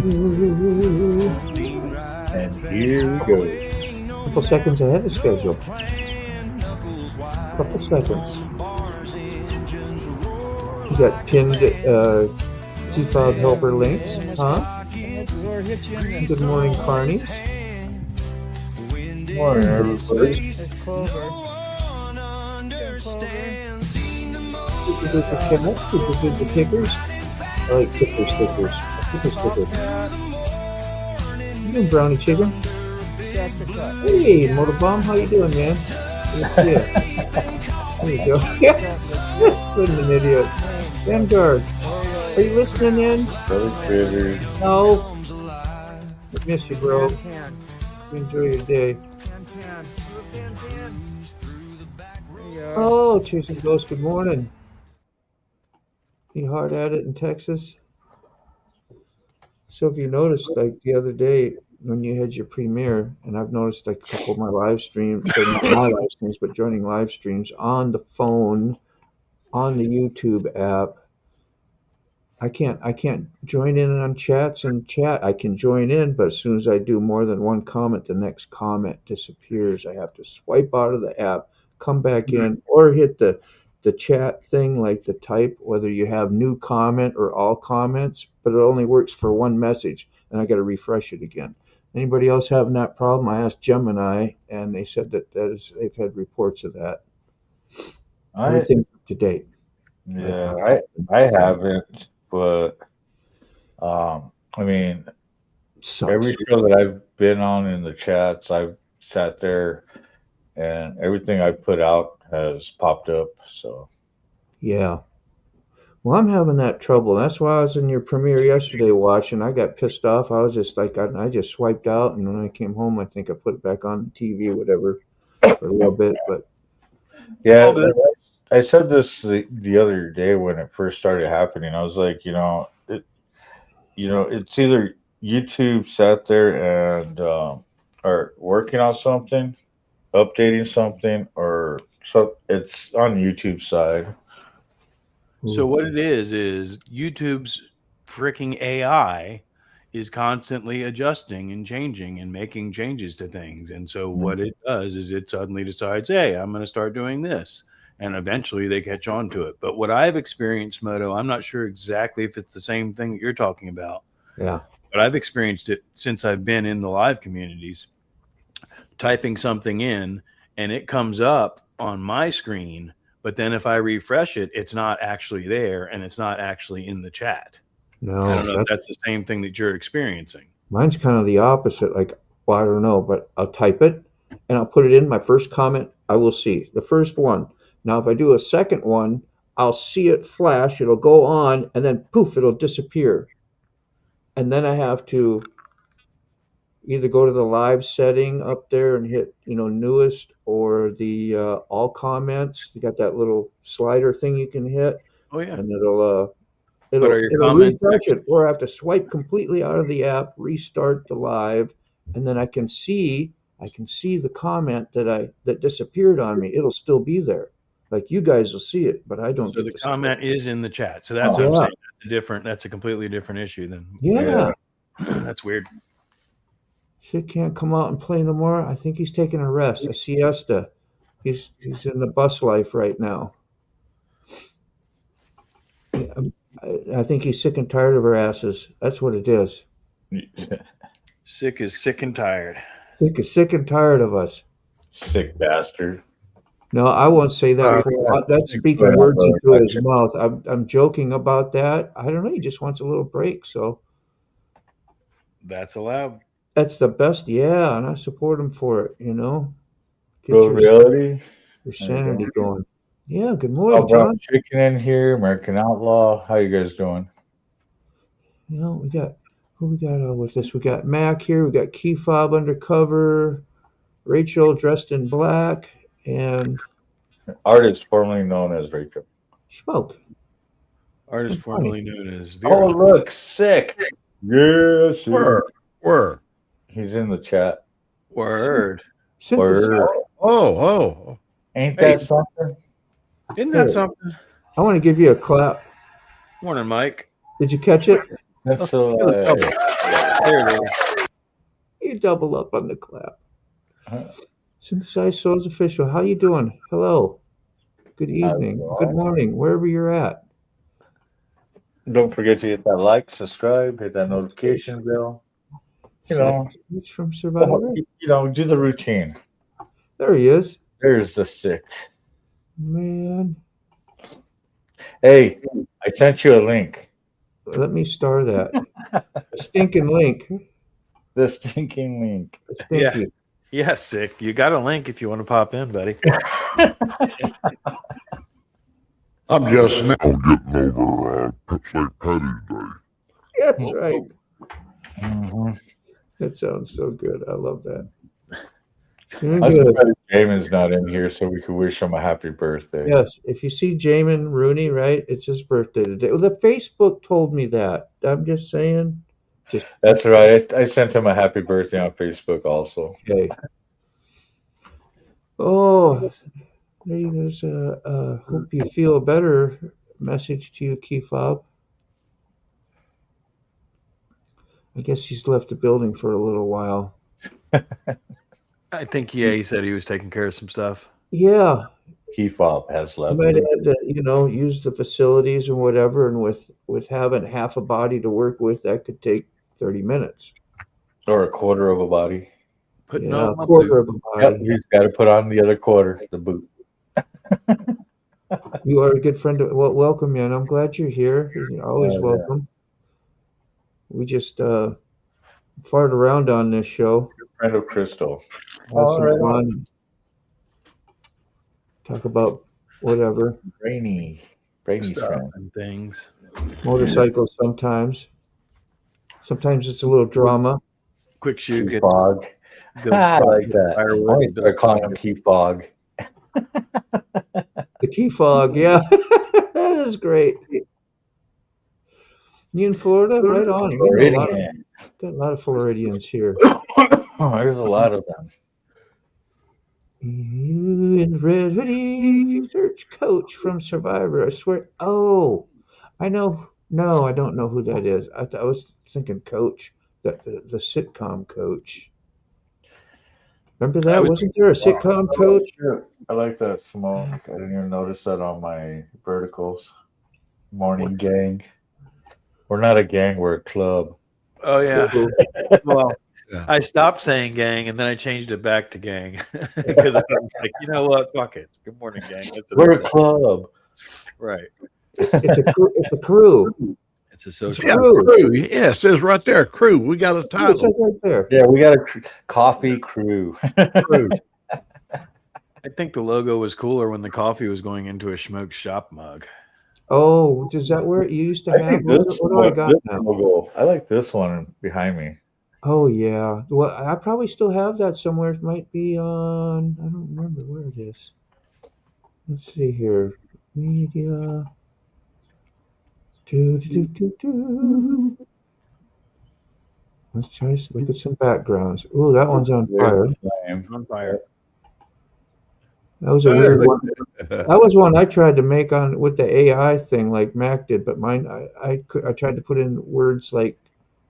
And here we go. Couple seconds ahead of schedule. Couple seconds. You got pinned key fob helper links, huh? Good morning, Carney. Good morning, everybody. It's Clover. Did you get the chat? Did you get the kickers? I like kicker stickers. Kicker stickers. You doing, Brownie Chicken? Hey, Motorbomb, how you doing, man? Good to see you. There you go. What an idiot. Vanguard, are you listening in? Brother Critter. No. I miss you, bro. Enjoy your day. Oh, Chasing Ghost, good morning. You hard at it in Texas? So if you noticed, like the other day when you had your premiere, and I've noticed like a couple of my live streams, or not my live streams, but joining live streams on the phone, on the YouTube app. I can't join in on chats and chat. I can join in, but as soon as I do more than one comment, the next comment disappears. I have to swipe out of the app, come back in, or hit the chat thing, like the type, whether you have new comment or all comments, but it only works for one message, and I got to refresh it again. Anybody else having that problem? I asked Gemini, and they said that they've had reports of that. Everything up to date. Yeah, I haven't, but I mean, Sucks. every show that I've been on in the chats, I've sat there, and everything I put out has popped up. So Yeah. Well, I'm having that trouble. That's why I was in your premiere yesterday watching. I got pissed off. I was just like, I just swiped out, and when I came home, I think I put it back on the TV or whatever for a little bit. But yeah, I said this the other day when it first started happening. I was like, it's either YouTube sat there and are working on something, updating something, or so it's on YouTube side. So what it is YouTube's freaking AI is constantly adjusting and changing and making changes to things. And so what it does is it suddenly decides, hey, I'm going to start doing this. And eventually they catch on to it. But what I've experienced, Moto, I'm not sure exactly if it's the same thing that you're talking about. yeah. But I've experienced it since I've been in the live communities, typing something in and it comes up on my screen. But then if I refresh it, it's not actually there and it's not actually in the chat. No, I don't know if that's the same thing that you're experiencing. mine's kind of the opposite. Like, well, I don't know, but I'll type it and I'll put it in my first comment. I will see the first one. Now, if I do a second one, I'll see it flash. It'll go on and then poof, it'll disappear. And then I have to either go to the live setting up there and hit, newest, or the all comments. You got that little slider thing you can hit. Oh, yeah. And it'll are your it'll comments refresh it, or I have to swipe completely out of the app, restart the live, and then I can see the comment that disappeared on me. It'll still be there. Like you guys will see it, but I don't. So the comment is in the chat. So that's what I'm saying. That's a completely different issue then. Yeah. That's weird. Shit can't come out and play no more. I think he's taking a rest, a siesta. He's in the bus life right now. Yeah, I think he's sick and tired of our asses. That's what it is. Sick is sick and tired. Sick and tired of us. Sick bastard. No, I won't say that. That's speaking words into his mouth. I'm joking about that. I don't know. He just wants a little break. So that's allowed. That's the best. Yeah, and I support him for it. Get reality. Your sanity going. Yeah. Good morning, John. Chicken in here. American Outlaw. How you guys doing? We got who we got with this. We got Mac here. We got Key Fob Undercover. Rachel dressed in black. And artist formerly known as Rachel. Smoke. Artist formerly known as Vera. Oh, look, sick. Yes. Where? He's in the chat. Word. Word. Oh. Ain't that something? Isn't that something? I want to give you a clap. Morning, Mike. Did you catch it? That's so. There it is. You double up on the clap. Synthesized Souls Official. How you doing? Hello. Good evening. Good morning. Wherever you're at. Don't forget to hit that like, subscribe, hit that notification bell. You know, It's from Survivor. do the routine. There he is. There's the sick. Man, Hey, I sent you a link. let me star that. A stinking link. The stinking link. A stinky. Yeah, sick. You got a link if you want to pop in, buddy. I'm just now getting over St. Patty's Day. That's right. Mm-hmm. That sounds so good. I love that. Doing I'm good. surprised Jamin's not in here so we could wish him a happy birthday. Yes, if you see Jamin Rooney, right, it's his birthday today. Well, the Facebook told me that. I'm just saying. That's right. I sent him a happy birthday on Facebook also. Okay. Oh, there's a hope you feel better message to you, Keyfob. I guess he's left the building for a little while. I think he said he was taking care of some stuff. Yeah, Key fob has you left. might have to, use the facilities and whatever, and with having half a body to work with, that could take 30 minutes. Or a quarter of a body. Putting Yeah, on a my quarter boot. of a body. Yep, he's got to put on the other quarter, the boot. You are a good friend. Well, welcome, man. I'm glad you're here. You're always Yeah. welcome. We just fart around on this show. Friend of Crystal. Have some right. fun. Talk about whatever. Brainy's Stuff friend. and things. Motorcycles sometimes. Sometimes it's a little drama. Quick shoot Key gets fog. I like that. I firewood. always start calling him Key fog. The key fog, yeah. That is great. You in Florida? Right on. You know, got a lot of Floridians here. There's a lot of them. You in the red hoodie, search coach from Survivor. I swear. Oh, I know. No, I don't know who that is. I was thinking Coach, the sitcom Coach. Remember that? Wasn't there a sitcom Coach? I like that smoke. I didn't even notice that on my verticals. Morning gang. We're not a gang, we're a club. Oh yeah. Well, Yeah. I stopped saying gang and then I changed it back to gang because I was like, you know what? Fuck it. Good morning, gang. We're a club. Right. It's a crew. It's a social. Yeah, crew. Yeah, it says right there, crew. We got a It title. says right there. Yeah, we got a coffee crew. Crew. I think the logo was cooler when the coffee was going into a smoked shop mug. Oh, is that where it used to I have? think this What do I got this now? logo. I like this one behind me. Oh yeah. Well, I probably still have that somewhere. It might be on. I don't remember where it is. Let's see here. Media. Do. Let's try to look at some backgrounds. Oh, that one's on fire. On fire. That was a weird one. That was one I tried to make on with the AI thing, like Mac did. But mine, I tried to put in words like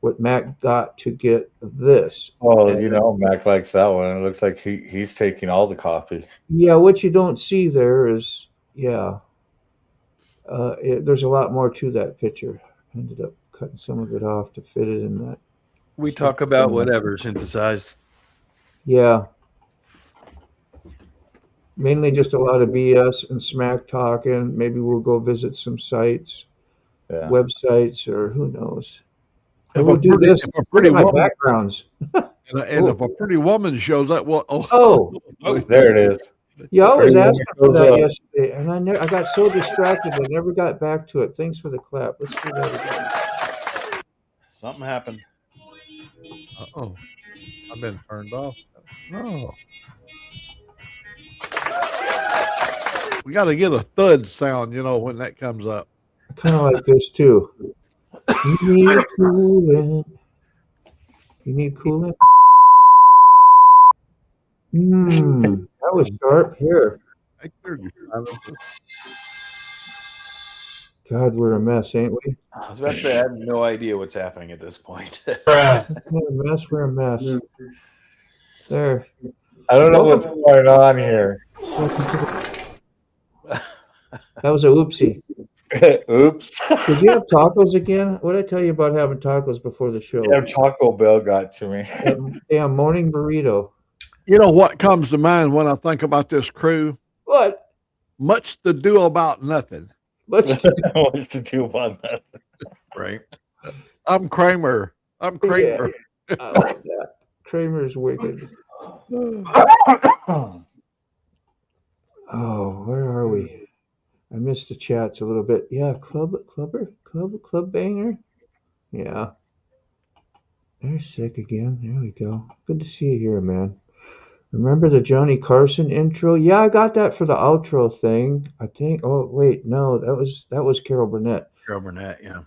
what Mac got to get this. Oh, Mac likes that one. It looks like he's taking all the coffee. Yeah, what you don't see there is, yeah. There's a lot more to that picture. I ended up cutting some of it off to fit it in that. We talk about whatever synthesized. Yeah. Mainly just a lot of BS and smack talking. Maybe we'll go visit some sites, Yeah. websites, or who knows. If We'll a do pretty- this. if a Look pretty at my woman, backgrounds. and if a pretty woman shows up, well, Oh, There it is. yeah, I was Pretty woman asking for shows that up. yesterday, and I got so distracted I never got back to it. Thanks for the clap. Let's do that again. Something happened. oh, I've been turned off. Oh. We got to get a thud sound, when that comes up. I kind of like this too. You need coolant. You need coolant. That was sharp here. I cleared you. God, we're a mess, ain't we? I was about to say I have no idea what's happening at this point. We're a mess. We're a mess. There. I don't know what's going on here. That was a oopsie. Oops. Did you have tacos again? What did I tell you about having tacos before the show? Damn Taco Bell got to me. That damn morning burrito. You know what comes to mind when I think about this crew? What? Much to do about nothing. What's What's to do about that? Right. I'm Kramer. I'm Kramer. I like that. Kramer's wicked. Oh, where are we? I missed the chats a little bit. Yeah, club banger. Yeah. They're sick again. There we go. Good to see you here, man. Remember the Johnny Carson intro? Yeah, I got that for the outro thing. I think. Oh wait, no, that was Carol Burnett. Carol Burnett, yeah.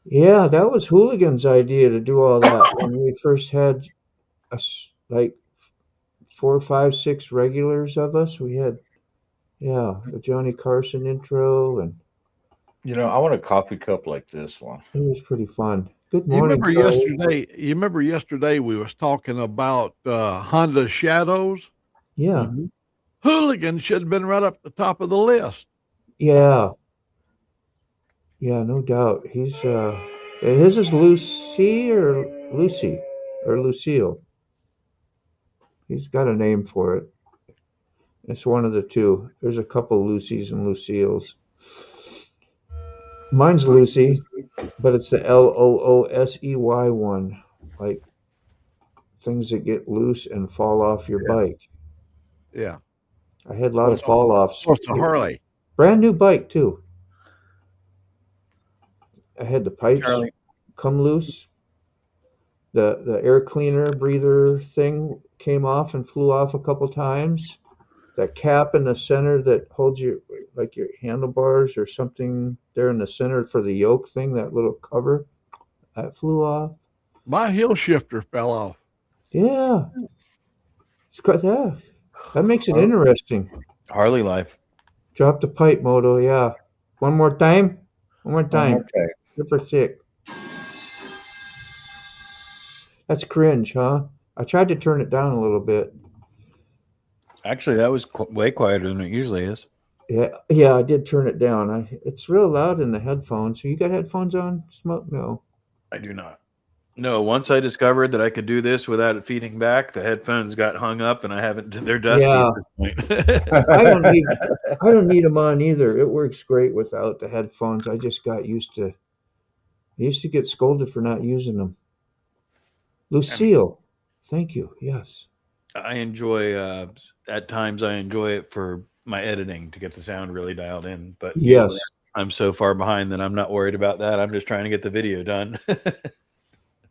Yeah, that was Hooligan's idea to do all that when we first had us like 4, 5, 6 regulars of us. We had the Johnny Carson intro, and You know, I want a coffee cup like this one. it was pretty fun. Good You morning. remember Charlie. yesterday? You remember yesterday we was talking about Honda Shadows. Yeah, Hooligan should have been right up the top of the list. yeah, no doubt. He's his is Lucy or Lucille. He's got a name for it. It's one of the two. There's a couple Lucys and Lucille's. Mine's Lucy, but it's the Loosey one, like things that get loose and fall off your bike. Yeah. I had a lot of fall offs. What's a Harley? Brand new bike too. I had the pipes Charlie. come loose. The air cleaner breather thing came off and flew off a couple times. That cap in the center that holds your like your handlebars or something there in the center for the yoke thing, that little cover, that flew off. My hill shifter fell off. Yeah. It's quite, yeah. That makes it interesting. Harley life. Drop the pipe, Moto, yeah. One more time. Okay. Super sick. That's cringe, huh? I tried to turn it down a little bit. Actually, that was way quieter than it usually is. Yeah, I did turn it down. It's real loud in the headphones. So you got headphones on, Smoke? No. I do not. No, once I discovered that I could do this without it feeding back, the headphones got hung up, and I haven't. They're dusty Yeah. at this point. I don't need them on either. It works great without the headphones. I just got used to. I used to get scolded for not using them. Lucille, thank you. Yes. I enjoy. At times, I enjoy it for my editing to get the sound really dialed in. But Yes. I'm so far behind that I'm not worried about that. I'm just trying to get the video done.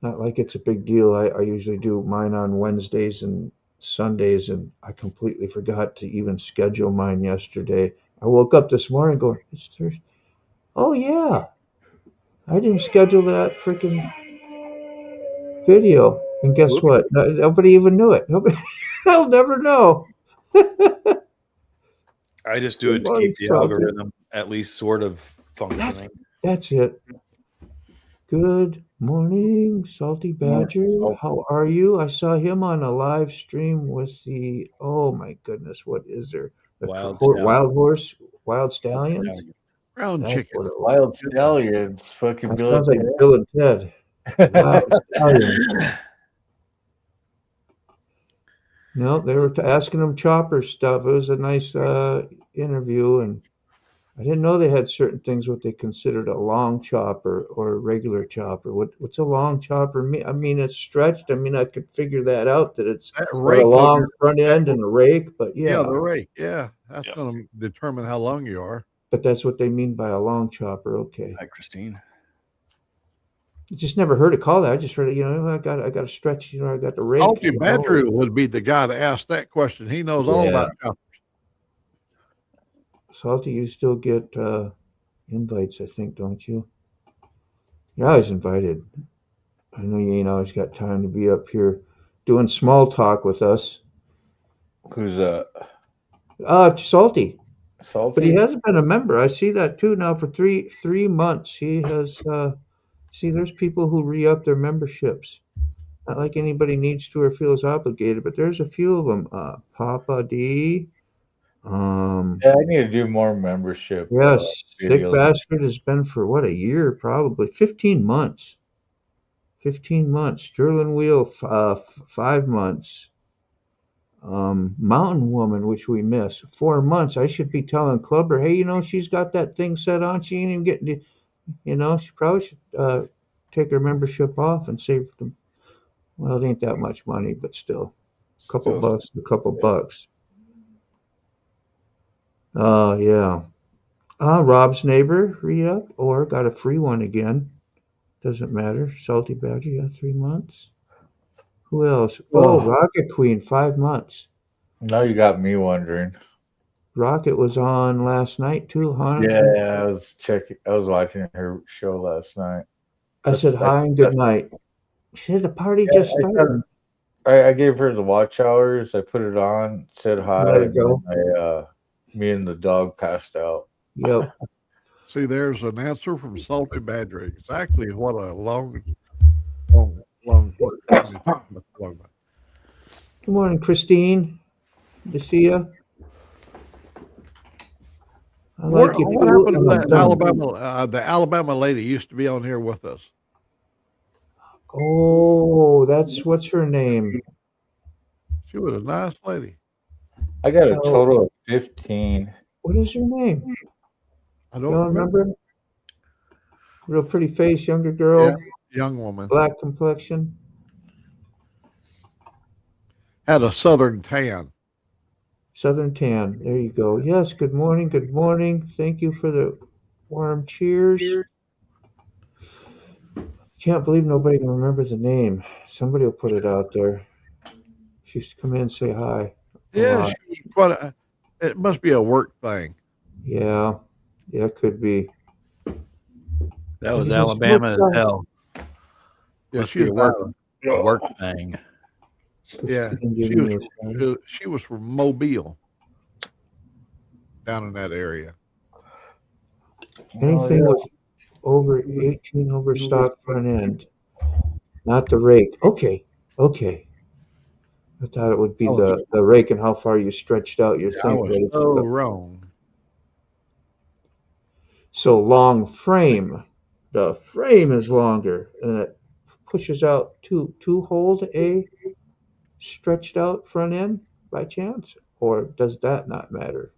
Not like it's a big deal. I usually do mine on Wednesdays and Sundays, and I completely forgot to even schedule mine yesterday. I woke up this morning going, it's Thursday. Oh, yeah. I didn't schedule that freaking video. And guess what? Nobody even knew it. Nobody, I'll never know. I just do it to keep the algorithm at least sort of functioning. That's it. Good morning, Salty Badger. How are you? I saw him on a live stream with the, oh my goodness, what is there? The Wild Stallions? Brown That's chicken. what it was. Wild Stallions. Fucking That Bill sounds like and Bill and Ted. Wild Stallions. No, they were asking him chopper stuff. It was a nice interview, and I didn't know they had certain things what they considered a long chopper or a regular chopper. What's a long chopper mean? I mean, it's stretched. I mean, I could figure that out, that it's That got rake a long over- front end and a rake, but Yeah, yeah, the rake. Yeah, that's Yeah. going to determine how long you are. but that's what they mean by a long chopper. Okay, Hi, Christine. I just never heard it called that. I just heard it. I got to stretch. I got the rake. Salty Badger would be the guy to ask that question. He knows all Yeah. about choppers. Salty, you still get invites, I think, don't you? You're always invited. I know you ain't always got time to be up here doing small talk with us. Who's Salty. Salty. But he hasn't been a member. I see that too now for three months. He has. See, there's people who re-up their memberships. Not like anybody needs to or feels obligated, but there's a few of them. Papa D. Yeah, I need to do more membership Yes, Sick videos. Bastard has been for what, a year, probably 15 months. 15 months. Sterling Wheel, 5 months. Mountain Woman, which we miss, 4 months. I should be telling Clubber, hey, she's got that thing set on. She ain't even getting to, she probably should take her membership off and save them. Well, it ain't that much money, but still, a couple bucks. Yeah. Rob's Neighbor re-up or got a free one again. Doesn't matter. Salty Badger got 3 months. Who else? Oh, Rocket Queen, 5 months. Now you got me wondering. Rocket was on last night too, huh? Yeah, I was watching her show last night. I said hi and good night. She said the party just started. I gave her the watch hours. I put it on, said hi. Let it go. Me and the dog passed out. Yep. See, there's an answer from Salty Badger. Exactly what a long. Good morning, Christine. Good to see you. I like you. What happened to that Alabama? The Alabama lady used to be on here with us. Oh, what's her name? She was a nice lady. I got a total of 15. What is her name? I don't remember. Real pretty face, younger girl. Yeah, young woman. Black complexion. Had a southern tan. Southern tan. There you go. Yes, good morning. Good morning. Thank you for the warm cheers. Can't believe nobody can remember the name. Somebody will put it out there. She used to come in and say hi. Yeah, it must be a work thing. Yeah, it could be. That was Alabama as hell. Yeah, Must be a work thing. Yeah, she was from Mobile, down in that area. Anything with over 18 overstock front end, not the rake. Okay. I thought it would be the rake and how far you stretched out your thing. I was so wrong. So long frame. The frame is longer and it pushes out to hold a stretched out front end by chance, or does that not matter?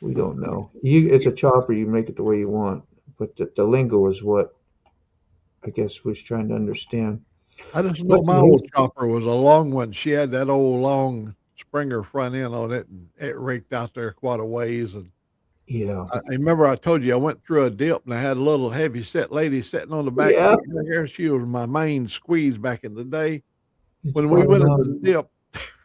We don't know. It's a chopper. You make it the way you want, but the lingo is what I guess was trying to understand. I just know my old chopper was a long one. She had that old long Springer front end on it, and it raked out there quite a ways. And yeah, I remember I told you I went through a dip, and I had a little heavy set lady sitting on the back seat here. She was my main squeeze back in the day. When we went into the dip,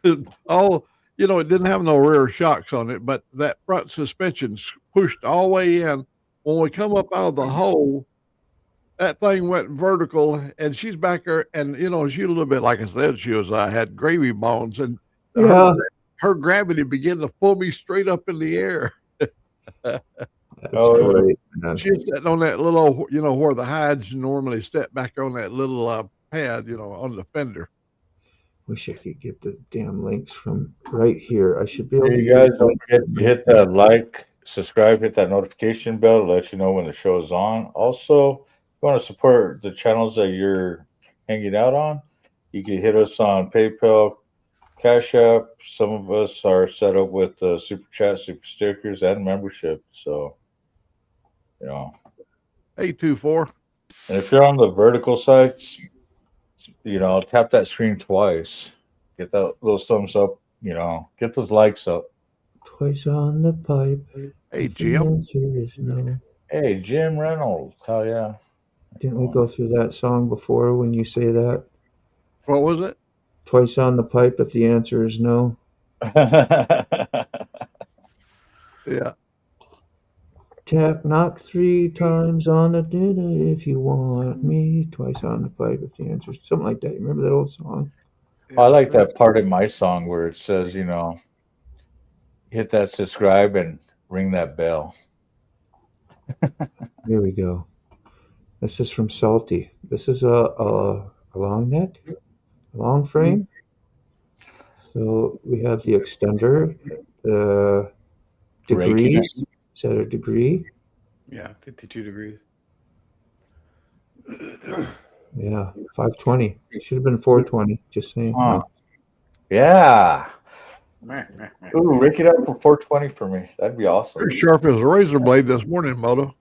it didn't have no rear shocks on it, but that front suspension pushed all the way in. When we come up out of the hole, that thing went vertical, and she's back there, and she a little bit, like I said, she was had gravy bones, and her gravity began to pull me straight up in the air. Great. She's sitting on that little, where the hides normally sit, back on that little pad, on the fender. Wish I could get the damn links from right here. I should be able to. You guys don't forget to hit that like, subscribe, hit that notification bell to let you know when the show is on. Also, if you want to support the channels that you're hanging out on, you can hit us on PayPal, Cash App. Some of us are set up with Super Chat, Super Stickers, and membership. So, 824. And if you're on the vertical sites, tap that screen twice. Get that little thumbs up. Get those likes up. Twice on the pipe. Hey, Jim. No. Hey, Jim Reynolds. Hell yeah. Didn't we go through that song before when you say that? What was it? Twice on the pipe if the answer is no. Yeah. Knock 3 times on the dinner if you want me. Twice on the pipe if the answer is something like that. You remember that old song? I like that part in my song where it says, hit that subscribe and ring that bell. Here we go. This is from Salty. This is a long neck, long frame. So we have the extender, the degrees. Is that a degree? Yeah, 52 degrees. Yeah, 520. It should have been 420. Just saying. Huh. Yeah. Ooh, rig it up for 420 for me. That'd be awesome. Pretty sharp as a razor blade this morning, Moto.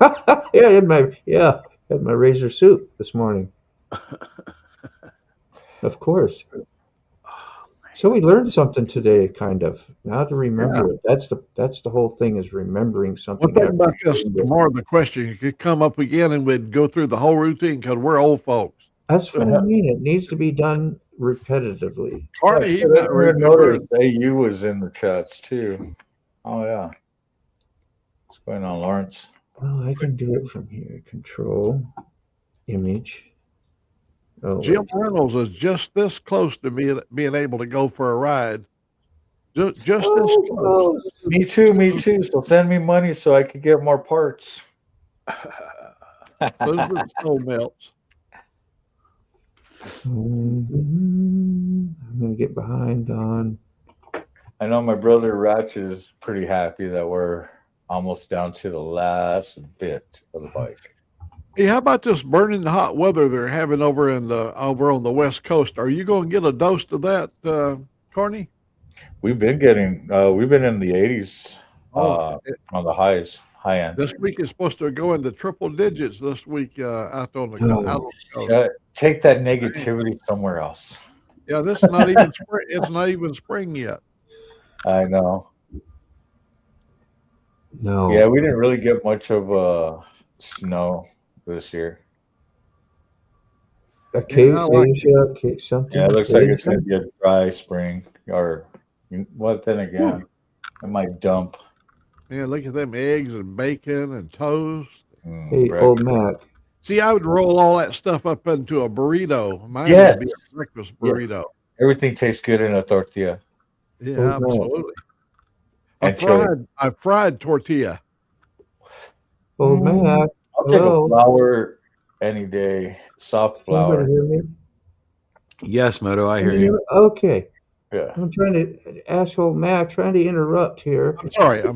Yeah, I had my razor suit this morning. Of course. So we learned something today, kind of. Now to remember it. That's the whole thing, is remembering something. One thing about this tomorrow, the question could come up again, and we'd go through the whole routine because we're old folks. That's what I mean. It needs to be done repetitively. Carney, he's I not didn't remembering. notice AU was in the chats too. Oh yeah. What's going on, Lawrence? Oh, I can do it from here. Control, image. Oh, Jim wait. Reynolds is just this close to being able to go for a ride. Just this Oh, close. Me too. So send me money so I could get more parts. Soon as the snow melts. I'm gonna get behind on. I know my brother Ratchet is pretty happy that we're almost down to the last bit of the bike. Hey, how about this burning hot weather they're having over on the West Coast? Are you going to get a dose of that, Carney? We've been in the 80s on the high end. This week is supposed to go into triple digits this week out on the coast. Take that negativity somewhere else. Yeah, this is not even spring. It's not even spring yet. I know. No. Yeah, we didn't really get much of snow this year. Acacia, something. Yeah, it looks like it's going to be a dry spring. Or, well, then again, it might dump. Yeah, look at them eggs and bacon and toast. Hey, old Mac. See, I would roll all that stuff up into a burrito. Mine would be a breakfast burrito. Yes. Everything tastes good in a tortilla. Yeah, absolutely. And a fried tortilla. Old Mac. I'll take a flour any day. Soft flour. Somebody hear me? Yes, Moto, I hear you. Okay. Yeah. I'm trying to, asshole Mac, trying to interrupt here. I'm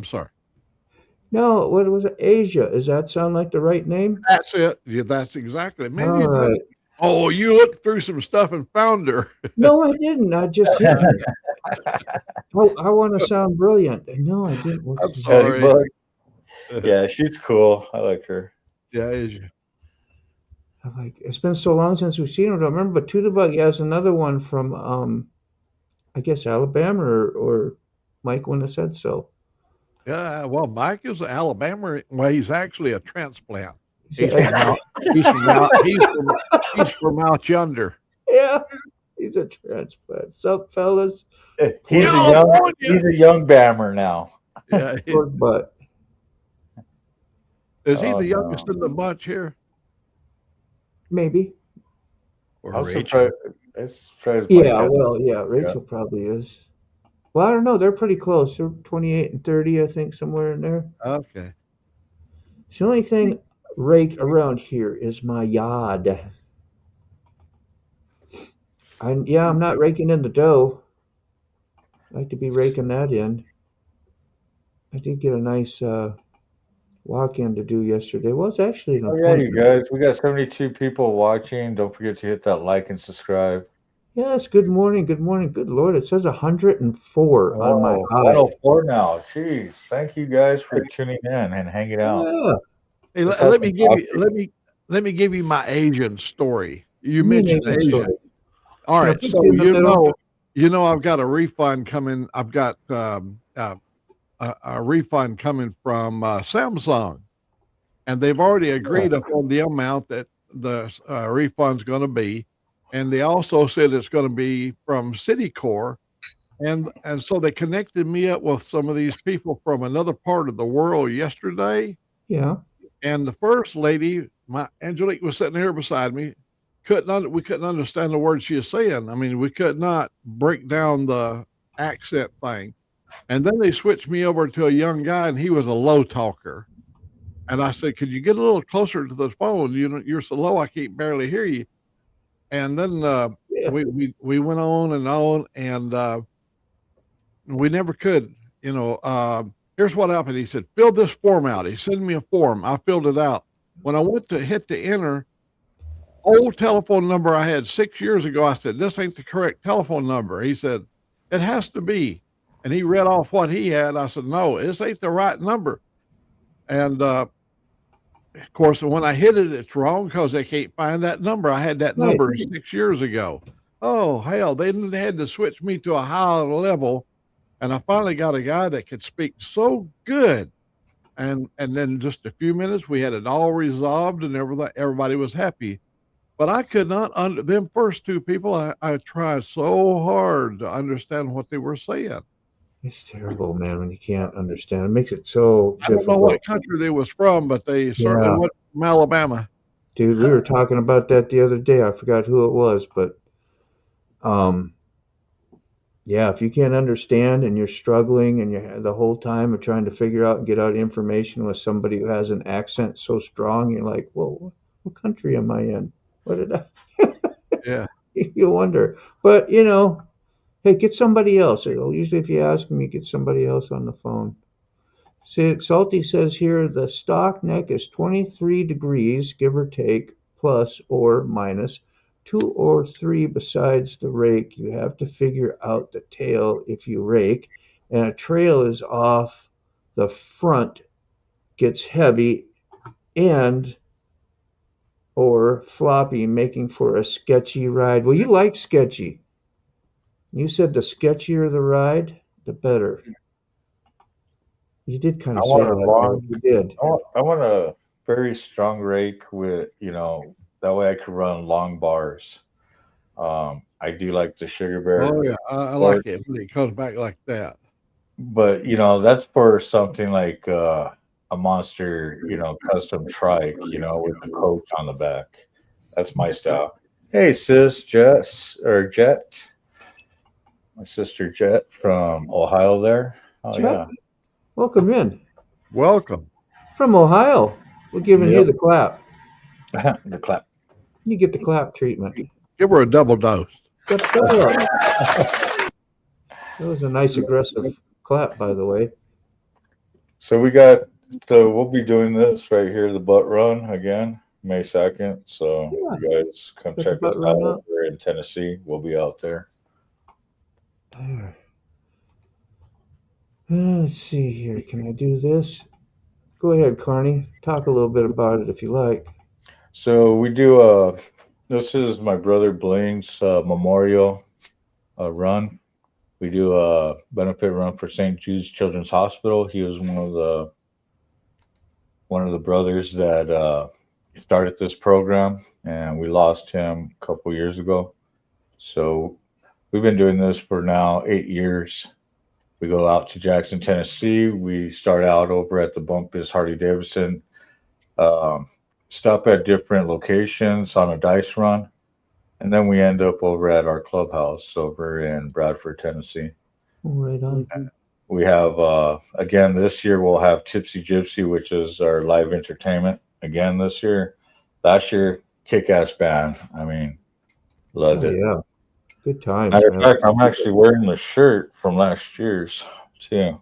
sorry. No, what was it? Asia. Does that sound like the right name? That's it. Yeah, that's exactly. Maybe All right. Oh, you looked through some stuff and found her. No, I didn't. I just didn't. I want to sound brilliant. No, I didn't. I'm sorry. Yeah, she's cool. I like her. Yeah, Asia. It's been so long since we've seen her. I don't remember, but Tudabug has another one from I guess Alabama or Mike wouldn't have said so. Yeah, well, Mike is Alabama. Well, he's actually a transplant. He's from out yonder. Yeah, he's a transplant. Sup, fellas? He's a young Bammer now. Yeah, but is he the youngest in the bunch here? Maybe. Or Rachel. Rachel probably is. Well, I don't know. They're pretty close. They're 28 and 30, I think, somewhere in there. Okay. It's the only thing rake around here is my yard. I'm not raking in the dough. I like to be raking that in. I did get a nice walk-in to do yesterday. Well, it's actually an appointment. Yeah, you guys. We got 72 people watching. Don't forget to hit that like and subscribe. Yes, good morning. Good morning. Good Lord. It says 104 on my eye. 104 now. Jeez. Thank you guys for tuning in and hanging out. Yeah. Hey, let me give you my Asian story. You mentioned Asian. All right. So you know I've got a refund coming. I've got a refund coming from Samsung, and they've already agreed upon the amount that the refund's going to be. And they also said it's going to be from Citicorp. And so they connected me up with some of these people from another part of the world yesterday. Yeah. And the first lady, my Angelique, was sitting here beside me. We couldn't understand the words she was saying. I mean, we could not break down the accent thing. And then they switched me over to a young guy, and he was a low talker. And I said, "Could you get a little closer to the phone? You know, you're so low, I can't barely hear you." And then Yeah. we went on, and we never could. You know, here's what happened. He said, "Fill this form out." He sent me a form. I filled it out. When I went to hit the enter, old telephone number I had 6 years ago, I said, "This ain't the correct telephone number." He said, "It has to be." And he read off what he had. I said, "No, this ain't the right number." And of course, when I hit it, it's wrong because they can't find that number. I had that Right. number 6 years ago. Oh, hell, they had to switch me to a higher level. And I finally got a guy that could speak so good. And then just a few minutes, we had it all resolved and everybody was happy. But I could not them first two people. I tried so hard to understand what they were saying. It's terrible, man, when you can't understand. It makes it so I don't know difficult. what country they was from, but they certainly Yeah. went from Alabama. Dude, we were talking about that the other day. I forgot who it was, but yeah, if you can't understand and you're struggling and you're the whole time of trying to figure out and get out information with somebody who has an accent so strong, you're like, whoa, what country am I in? What did I? Yeah. You wonder. But, you know, hey, get somebody else. Usually if you ask them, you get somebody else on the phone. See, Salty says here the stock neck is 23 degrees, give or take, plus or minus 2 or 3 besides the rake. You have to figure out the tail if you rake. And a trail is off, the front gets heavy and or floppy, making for a sketchy ride. Well, you like sketchy. You said the sketchier the ride, the better. You did kind of I say want a that. long- You did. I want a very strong rake with, that way I could run long bars. I do like the Sugar Bear, Oh yeah, I like it when it comes back like that. but that's for something like a monster, custom trike, with the coach on the back. That's my style. Hey, sis, Jet, my sister Jet from Ohio there. Oh Jet? Welcome in. Welcome. From Ohio. We're giving you Yep. the clap. yeah, the clap. You get the clap treatment. Give her a double dose. Shut that up. That was a nice aggressive clap, by the way. So we'll be doing this right here, the butt run again, May 2nd. So you guys come Get the check us butt out run up. over in Tennessee. We'll be out there. There. Let's see here. Can I do this? Go ahead, Carney. Talk a little bit about it if you like. So we do this is my brother Blaine's memorial run. We do a benefit run for St. Jude's Children's Hospital. He was one of the brothers that started this program, and we lost him a couple years ago. So we've been doing this for now 8 years. We go out to Jackson, Tennessee. We start out over at the Bumpus Harley Davidson. Stop at different locations on a dice run, and then we end up over at our clubhouse over in Bradford, Tennessee. Right on. We have again this year we'll have Tipsy Gypsy, which is our live entertainment again this year. Last year, kick-ass band. I mean, loved it. Yeah. Good times. Matter of Man. fact, I'm actually wearing the shirt from last year's too.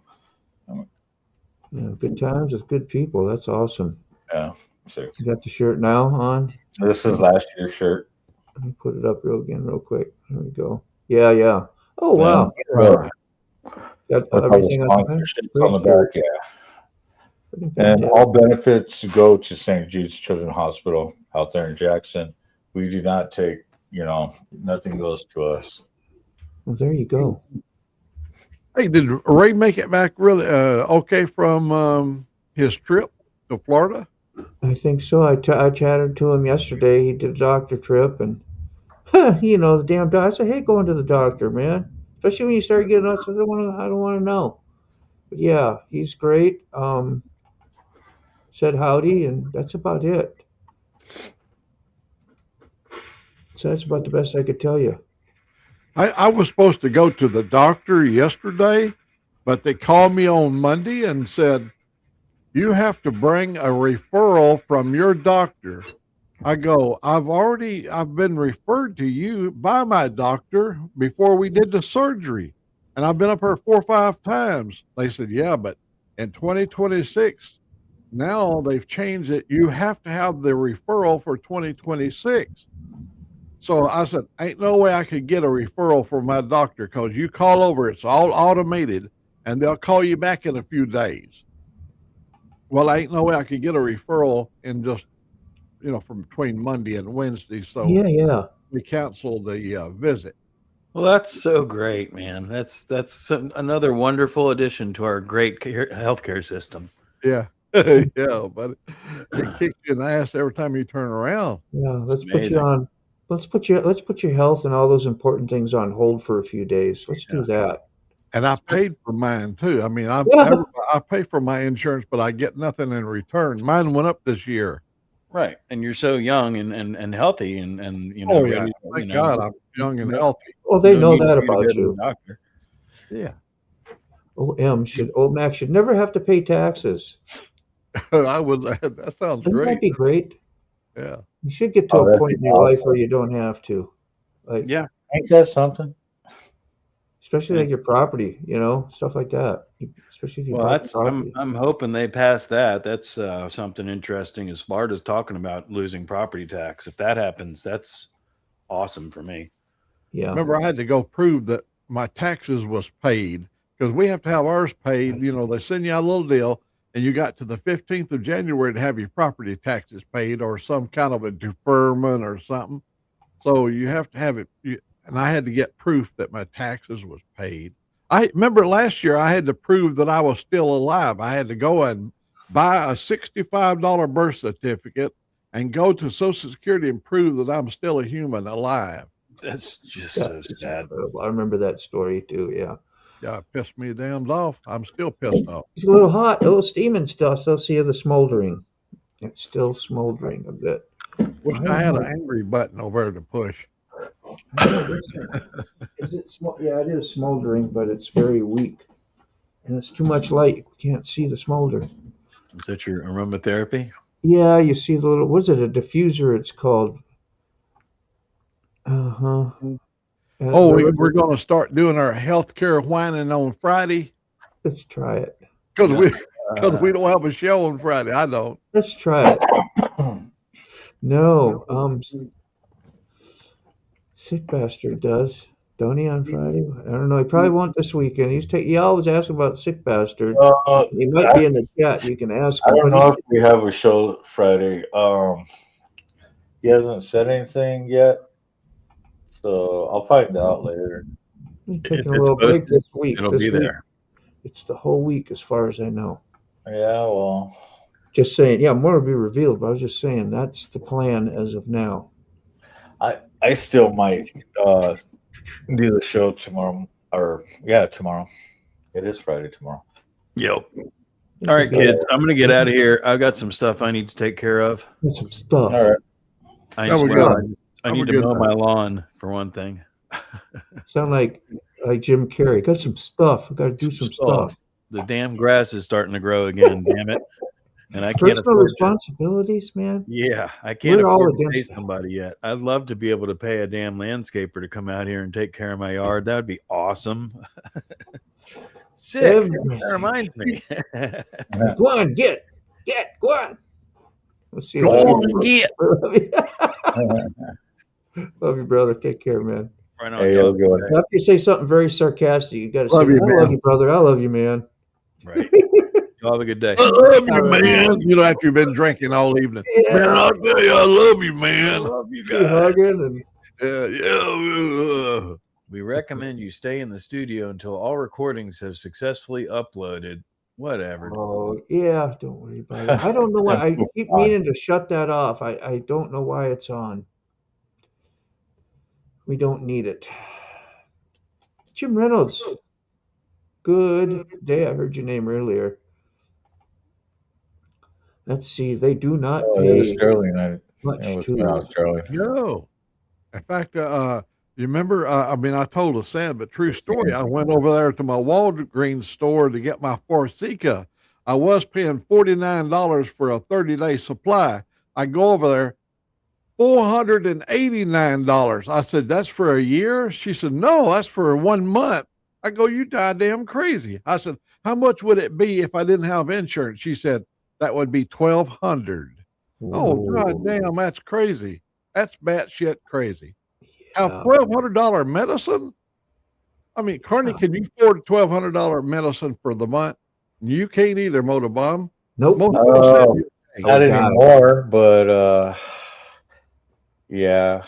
Yeah, good times with good people. That's awesome. Yeah. So You got the shirt now on? this is last year's shirt. Let me put it up real quick. There we go. Yeah. Oh, wow. Yeah. Got With all the everything on there? sponsorships on the back, yeah. Pretty And fantastic. all benefits go to St. Jude's Children's Hospital out there in Jackson. We do not take, nothing goes to us. Well, there you go. Hey, did Ray make it back really okay from his trip to Florida? I think so. I chatted to him yesterday. He did a doctor trip, and the damn doctor. I said, "Hey, going to the doctor, man." Especially when you start getting up. I don't want to know. But yeah, he's great. Said howdy, and that's about it. So that's about the best I could tell you. I was supposed to go to the doctor yesterday, But they called me on Monday and said, you have to bring a referral from your doctor. I go, I've been referred to you by my doctor before we did the surgery. And I've been up here 4 or 5 times. They said, yeah, but in 2026, now they've changed it. You have to have the referral for 2026. So I said, ain't no way I could get a referral from my doctor because you call over, it's all automated, and they'll call you back in a few days. Well, ain't no way I could get a referral in just, from between Monday and Wednesday. So Yeah. we canceled the visit. Well, that's so great, man. That's another wonderful addition to our great healthcare system. Yeah. Yeah, but it kicks you in the ass every time you turn around. Yeah, let's put your health and all those important things on hold for a few days. Let's do that. And I paid for mine too. I mean, I pay for my insurance, but I get nothing in return. Mine went up this year. Right. And you're so young and healthy and oh yeah, thank God I'm young and healthy. Well, they know that about you. Yeah. Old Mac should never have to pay taxes. I would. That sounds Wouldn't great. that be great? Yeah. You should get to a point in your life where you don't have to. Like, yeah, ain't that something? Especially like your property, stuff like that. Especially if you I'm hoping they pass that. That's something interesting. As Florida's talking about losing property tax. If that happens, that's awesome for me. Yeah. Remember, I had to go prove that my taxes was paid because we have to have ours paid. They send you out a little deal, and you got to the 15th of January to have your property taxes paid or some kind of a deferment or something. So you have to have it. And I had to get proof that my taxes was paid. I remember last year I had to prove that I was still alive. I had to go and buy a $65 birth certificate and go to Social Security and prove that I'm still a human alive. That's just so sad. I remember that story too. Yeah. Yeah, it pissed me damned off. I'm still pissed off. It's a little hot, a little steaming still. I still see the smoldering. It's still smoldering a bit. Wish I had an angry button over there to push. Is it yeah, it is smoldering, but it's very weak. And it's too much light. You can't see the smolder. Is that your aromatherapy? Yeah, you see the little, what's it, a diffuser it's called. Oh, we're going to start doing our healthcare whining on Friday. Let's try it. Because we don't have a show on Friday. I don't. Let's try it. No, Sick Bastard does. Don't he on Friday? I don't know. He probably won't this weekend. He always asks about Sick Bastard. He might be in the chat. You can ask him. I don't know if we have a show Friday. He hasn't said anything yet, so I'll find out later. He's taking a little break this week. It'll be there. It's the whole week, as far as I know. Yeah, well. Just saying. Yeah, more will be revealed, but I was just saying that's the plan as of now. I still might do the show tomorrow. Tomorrow. It is Friday tomorrow. Yep. All right, kids. I'm gonna get out of here. I've got some stuff I need to take care of. Some stuff. All right. I need to mow my lawn for one thing. Sound like Jim Carrey. Got some stuff. I got to do some stuff. The damn grass is starting to grow again. Damn it! And I can't afford responsibilities, man. Yeah, I can't afford to pay somebody yet. I'd love to be able to pay a damn landscaper to come out here and take care of my yard. That would be awesome. Sick. That reminds me. Go on, get, go on. Let's see. Go on, get. Love you, brother. Take care, man. Right on. Hey, after you say something very sarcastic, you got to say, I love you, brother. I love you, man. Right. Y'all have a good day. I love you, man. After you've been drinking all evening. Yeah. Man, I'll tell you, I love you, man. I love you guys. Hugging and we recommend you stay in the studio until all recordings have successfully uploaded. Whatever. Oh, yeah. Don't worry about it. I don't know why. I keep meaning to shut that off. I don't know why it's on. We don't need it. Jim Reynolds. Good day. I heard your name earlier. Let's see. They do not pay Sterling. much to Sterling. No. In fact, You remember? I mean, I told a sad but true story. I went over there to my Walgreens store to get my Formica. I was paying $49 for a 30-day supply. I go over there, $489. I said, "That's for a year?" She said, "No, that's for 1 month." I go, "You goddamn crazy." I said, "How much would it be if I didn't have insurance?" She said, "That would be $1,200. Oh, goddamn, that's crazy. That's batshit crazy. Have $1,200 medicine? I mean, Carney, can you afford $1,200 medicine for the month? You can't either, Motorbomb. Nope. Not anymore, but yeah,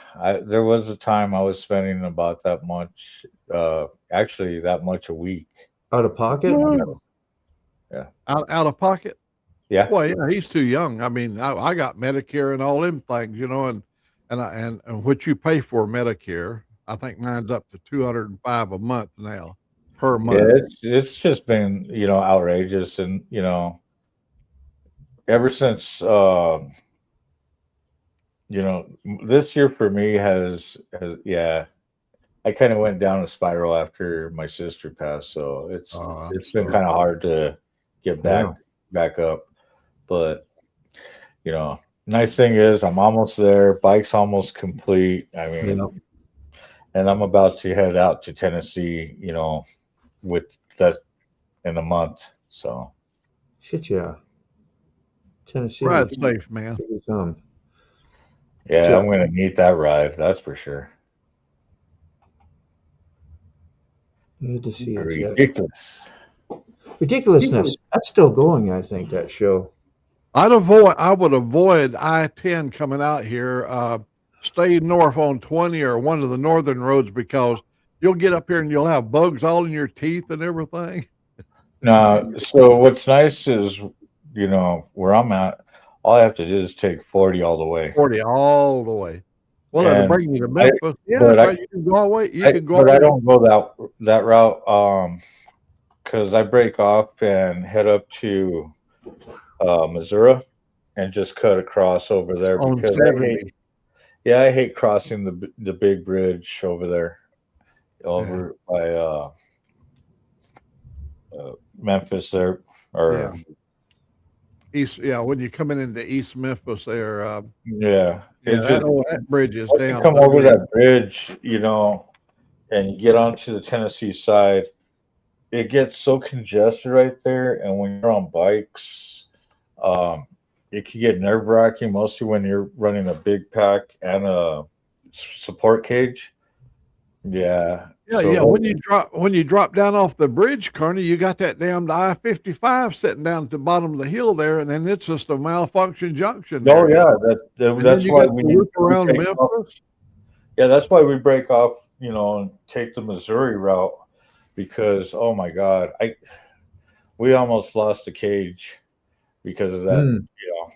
there was a time I was spending about that much, actually that much a week. Out of pocket? Yeah. Out of pocket? Yeah. Well, yeah, he's too young. I mean, I got Medicare and all them things, you know, and what you pay for Medicare, I think mine's up to $205 a month now per month. Yeah, it's just been, you know, outrageous, and you know, ever since you know, this year for me has yeah, I kind of went down a spiral after my sister passed, so it's been kind of hard to get back up. But you know, nice thing is I'm almost there. Bike's almost complete. I mean, and I'm about to head out to Tennessee, you know, with that in a month. So shit, yeah. Tennessee. Ride safe, man. Yeah, I'm gonna need that ride. That's for sure. Good to see it. Ridiculousness. That's still going, I think, that show. I would avoid I-10 coming out here. Stay north on 20 or one of the northern roads, because you'll get up here and you'll have bugs all in your teeth and everything. No, so what's nice is, you know, where I'm at, all I have to do is take 40 all the way. 40 all the way. Well, that'll bring you to Memphis. You can go away. But I don't go that route because I break off and head up to Missouri and just cut across over there because I hate crossing the big bridge over there by Memphis there, or East. Yeah, when you're coming into East Memphis there. That bridge is down. You come over that bridge, you know, and you get onto the Tennessee side, it gets so congested right there. And when you're on bikes, it can get nerve-wracking, mostly when you're running a big pack and a support cage. Yeah. When you drop down off the bridge, Carney, you got that damned I-55 sitting down at the bottom of the hill there, and then it's just a malfunction junction. Oh yeah, that's why we loop around Memphis. Yeah, that's why we break off, you know, and take the Missouri route, because oh my God, we almost lost the cage because of that. You know,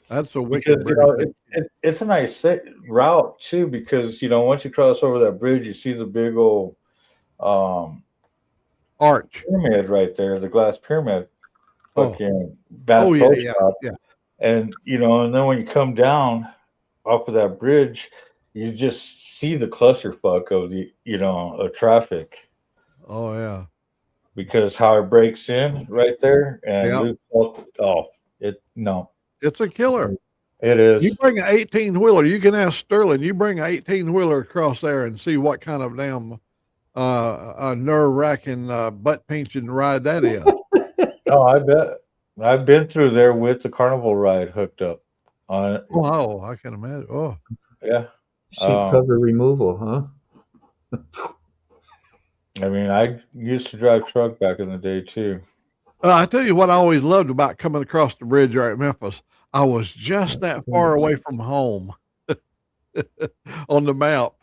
that's a wicked. You know, it's a nice route too, because you know, once you cross over that bridge, you see the big old arch pyramid right there, the glass pyramid. Fucking yeah. And you know, and then when you come down off of that bridge, you just see the clusterfuck of of traffic. Oh yeah, because how it breaks in right there, and it's a killer. It is. You bring an 18-wheeler. You can ask Sterling. You bring an 18-wheeler across there and see what kind of damn nerve-wracking, butt-pinching ride that is. Oh, I bet. I've been through there with the carnival ride hooked up on it. Oh, I can imagine. Oh, yeah. Seat cover removal, huh? I mean, I used to drive truck back in the day too. I tell you what I always loved about coming across the bridge right at Memphis. I was just that far away from home on the map.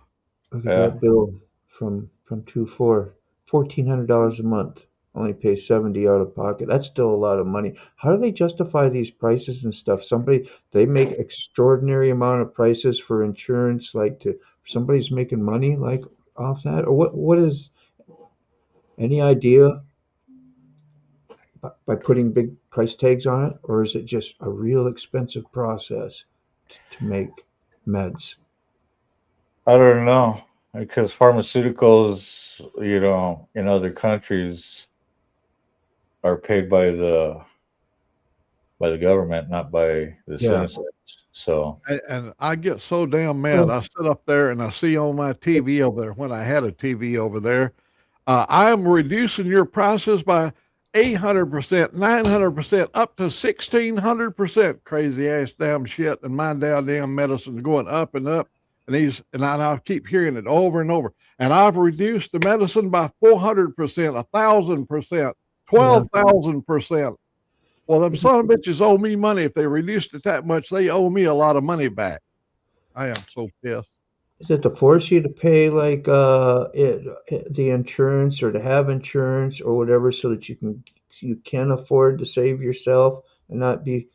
Look at that bill from 2-4, $1,400 a month. Only pay $70 out of pocket. That's still a lot of money. How do they justify these prices and stuff? They make extraordinary amount of prices for insurance, somebody's making money like off that, or what is any idea? By putting big price tags on it, or is it just a real expensive process to make meds? I don't know. because pharmaceuticals, in other countries are paid by the government, not by the Yeah. citizens. So And I get so damn mad. I sit up there and I see on my TV over there, when I had a TV over there, I am reducing your prices by 800%, 900%, up to 1,600%. Crazy ass damn shit. And my damn medicine's going up and up. And I keep hearing it over and over. And I've reduced the medicine by 400%, 1,000%, 12,000%. Well, them son of bitches owe me money. If they reduced it that much, they owe me a lot of money back. I am so pissed. Is it to force you to pay like the insurance or to have insurance or whatever so that you can afford to save yourself and not be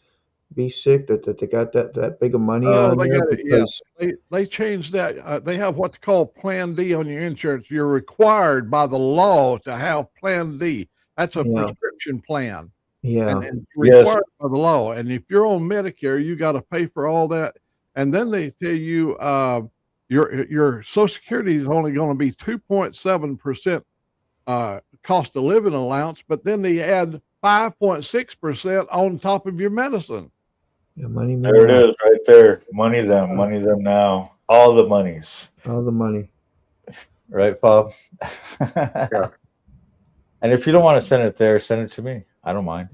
sick that they got that big of money Oh, on they there got it. Yeah, because they changed that. They have what's called Plan D on your insurance. You're required by the law to have Plan D. That's a yeah prescription plan, yeah and it's yes, required by the law. And if you're on Medicare, you got to pay for all that. And then they tell you your Social Security is only going to be 2.7% cost of living allowance, but then they add 5.6% on top of your medicine. money me there it now. is, right there. Money them now. All the monies, All the money. right, Bob? Yeah. And if you don't want to send it there, send it to me. I don't mind.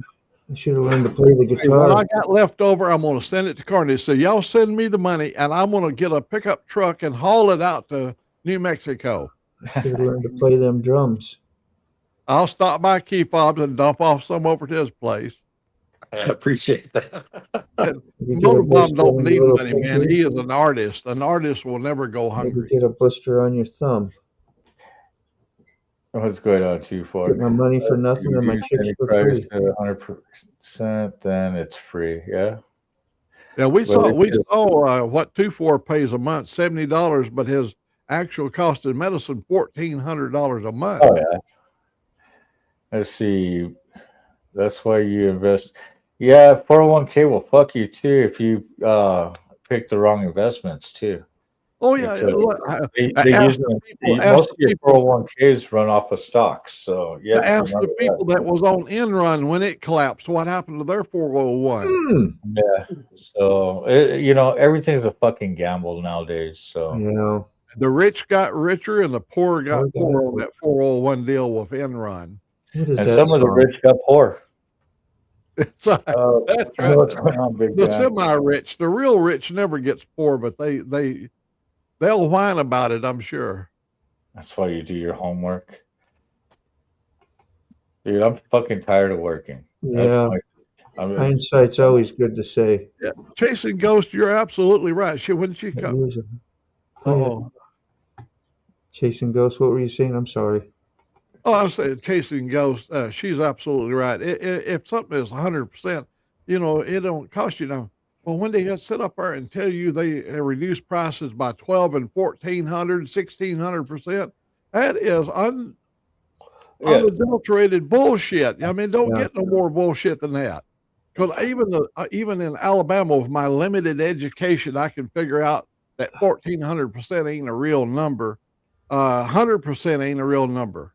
I should have learned to play the Hey, what I guitar. got left over, I'm going to send it to Carney. So y'all send me the money, and I'm going to get a pickup truck and haul it out to New Mexico. I should have learned to play them drums. I'll stop by Key Fobs and dump off some over to his place. I appreciate that. And Maybe get a Motor Bomb blister don't on need your little money, man. finger. He is an artist. An artist will never go Maybe hungry. get a blister on your thumb. What's going on, too, for? Get my money for nothing and my chicks for free. 100%, then it's free. Yeah. Yeah, we Well, saw what 2-4 pays a month, $70, but his actual cost of medicine $1,400 a month. Oh yeah. Let's see. That's why you invest. Yeah, 401k will fuck you too if you pick the wrong investments too. Oh yeah, Because look, They ask usually the people- ask most the of your people- 401ks run off of stocks, so yeah. I asked the people that was on Enron when it collapsed, what happened to their 401? Yeah. So everything's a fucking gamble nowadays. So Yeah. The rich got richer and the poor got Okay. poor on that 401 deal with Enron. What is and that some of the song? rich got poor. It's like, that's right. What's going on, Big The Dan? semi-rich, the real rich never gets poor, but they'll whine about it, I'm sure. That's why you do your homework. Dude, I'm fucking tired of working. Yeah. I'm Hindsight's always good to say. Yeah. Chasing Ghost, you're absolutely right. When she It come, is a- Oh, yeah. Chasing Ghosts. What were you saying? I'm sorry. I'm saying Chasing Ghost, she's absolutely right. If something is 100%, it don't cost you nothing. Well, when they sit up there and tell you they reduce prices by 12 and 1,400, 1,600%, that is unadulterated bullshit. I mean, don't Yeah. get no more bullshit than that. Because even in Alabama, with my limited education, I can figure out that 1,400% ain't a real number. 100% ain't a real number.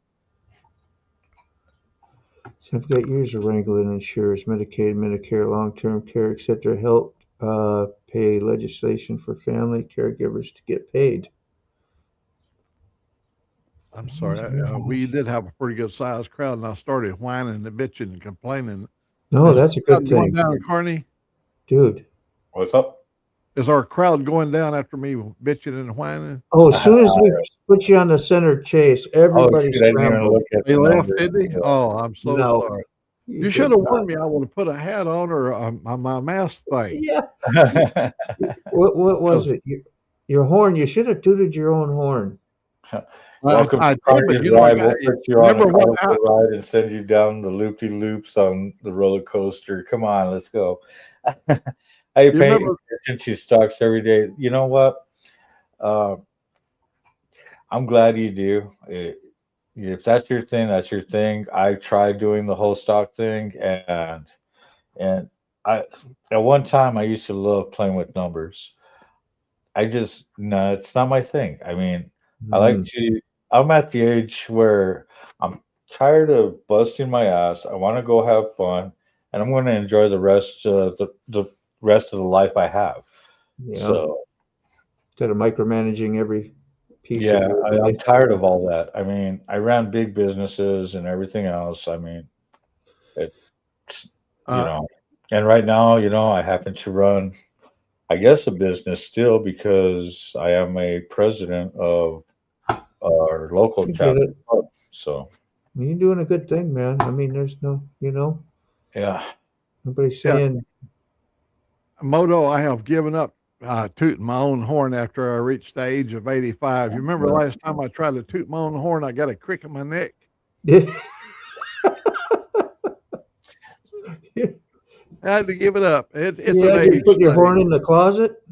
So I've got years of wrangling insurers, Medicaid, Medicare, long-term care, etc. Help pay legislation for family caregivers to get paid. I'm sorry. We did have a pretty good sized crowd, and I started whining and bitching and complaining. No, Is that's a our good crowd going thing, down, Carney? dude. What's up? Is our crowd going down after me bitching and whining? Oh, as soon as we put you on the center chase, everybody I didn't even scrambled. look at They the left, numbers. did they? Oh, I'm so No. sorry. You did should have not. warned me. I would have put a hat on or my mask thing. Yeah. What was it? Your horn. You should have tooted your own horn. Welcome I to did, Carney's but you know, Ride. We'll put you on a remember what colorful ride and send you down the loopy loops on the roller coaster. Come on, let's go. I pay remember- attention to stocks every day. You know what? I'm glad you do. If that's your thing, that's your thing. I tried doing the whole stock thing, and I at one time I used to love playing with numbers. No, it's not my thing. I mean, I like to. I'm at the age where I'm tired of busting my ass. I want to go have fun, and I'm going to enjoy the rest of the life I have. Yeah. So Instead of micromanaging every piece yeah, of your I'm life. tired of all that. I mean, I ran big businesses and everything else. I mean, it's and right now, I happen to run, I guess, a business still because I am a president of our local You did chapter it. club. So You're doing a good thing, man. I mean, there's no, yeah, nobody's Yeah. saying, Moto, I have given up tooting my own horn after I reached the age of 85. You remember the last time I tried to toot my own horn, I got a crick in my neck. I had to give it up. It's you an had to age put your thing. horn in the closet?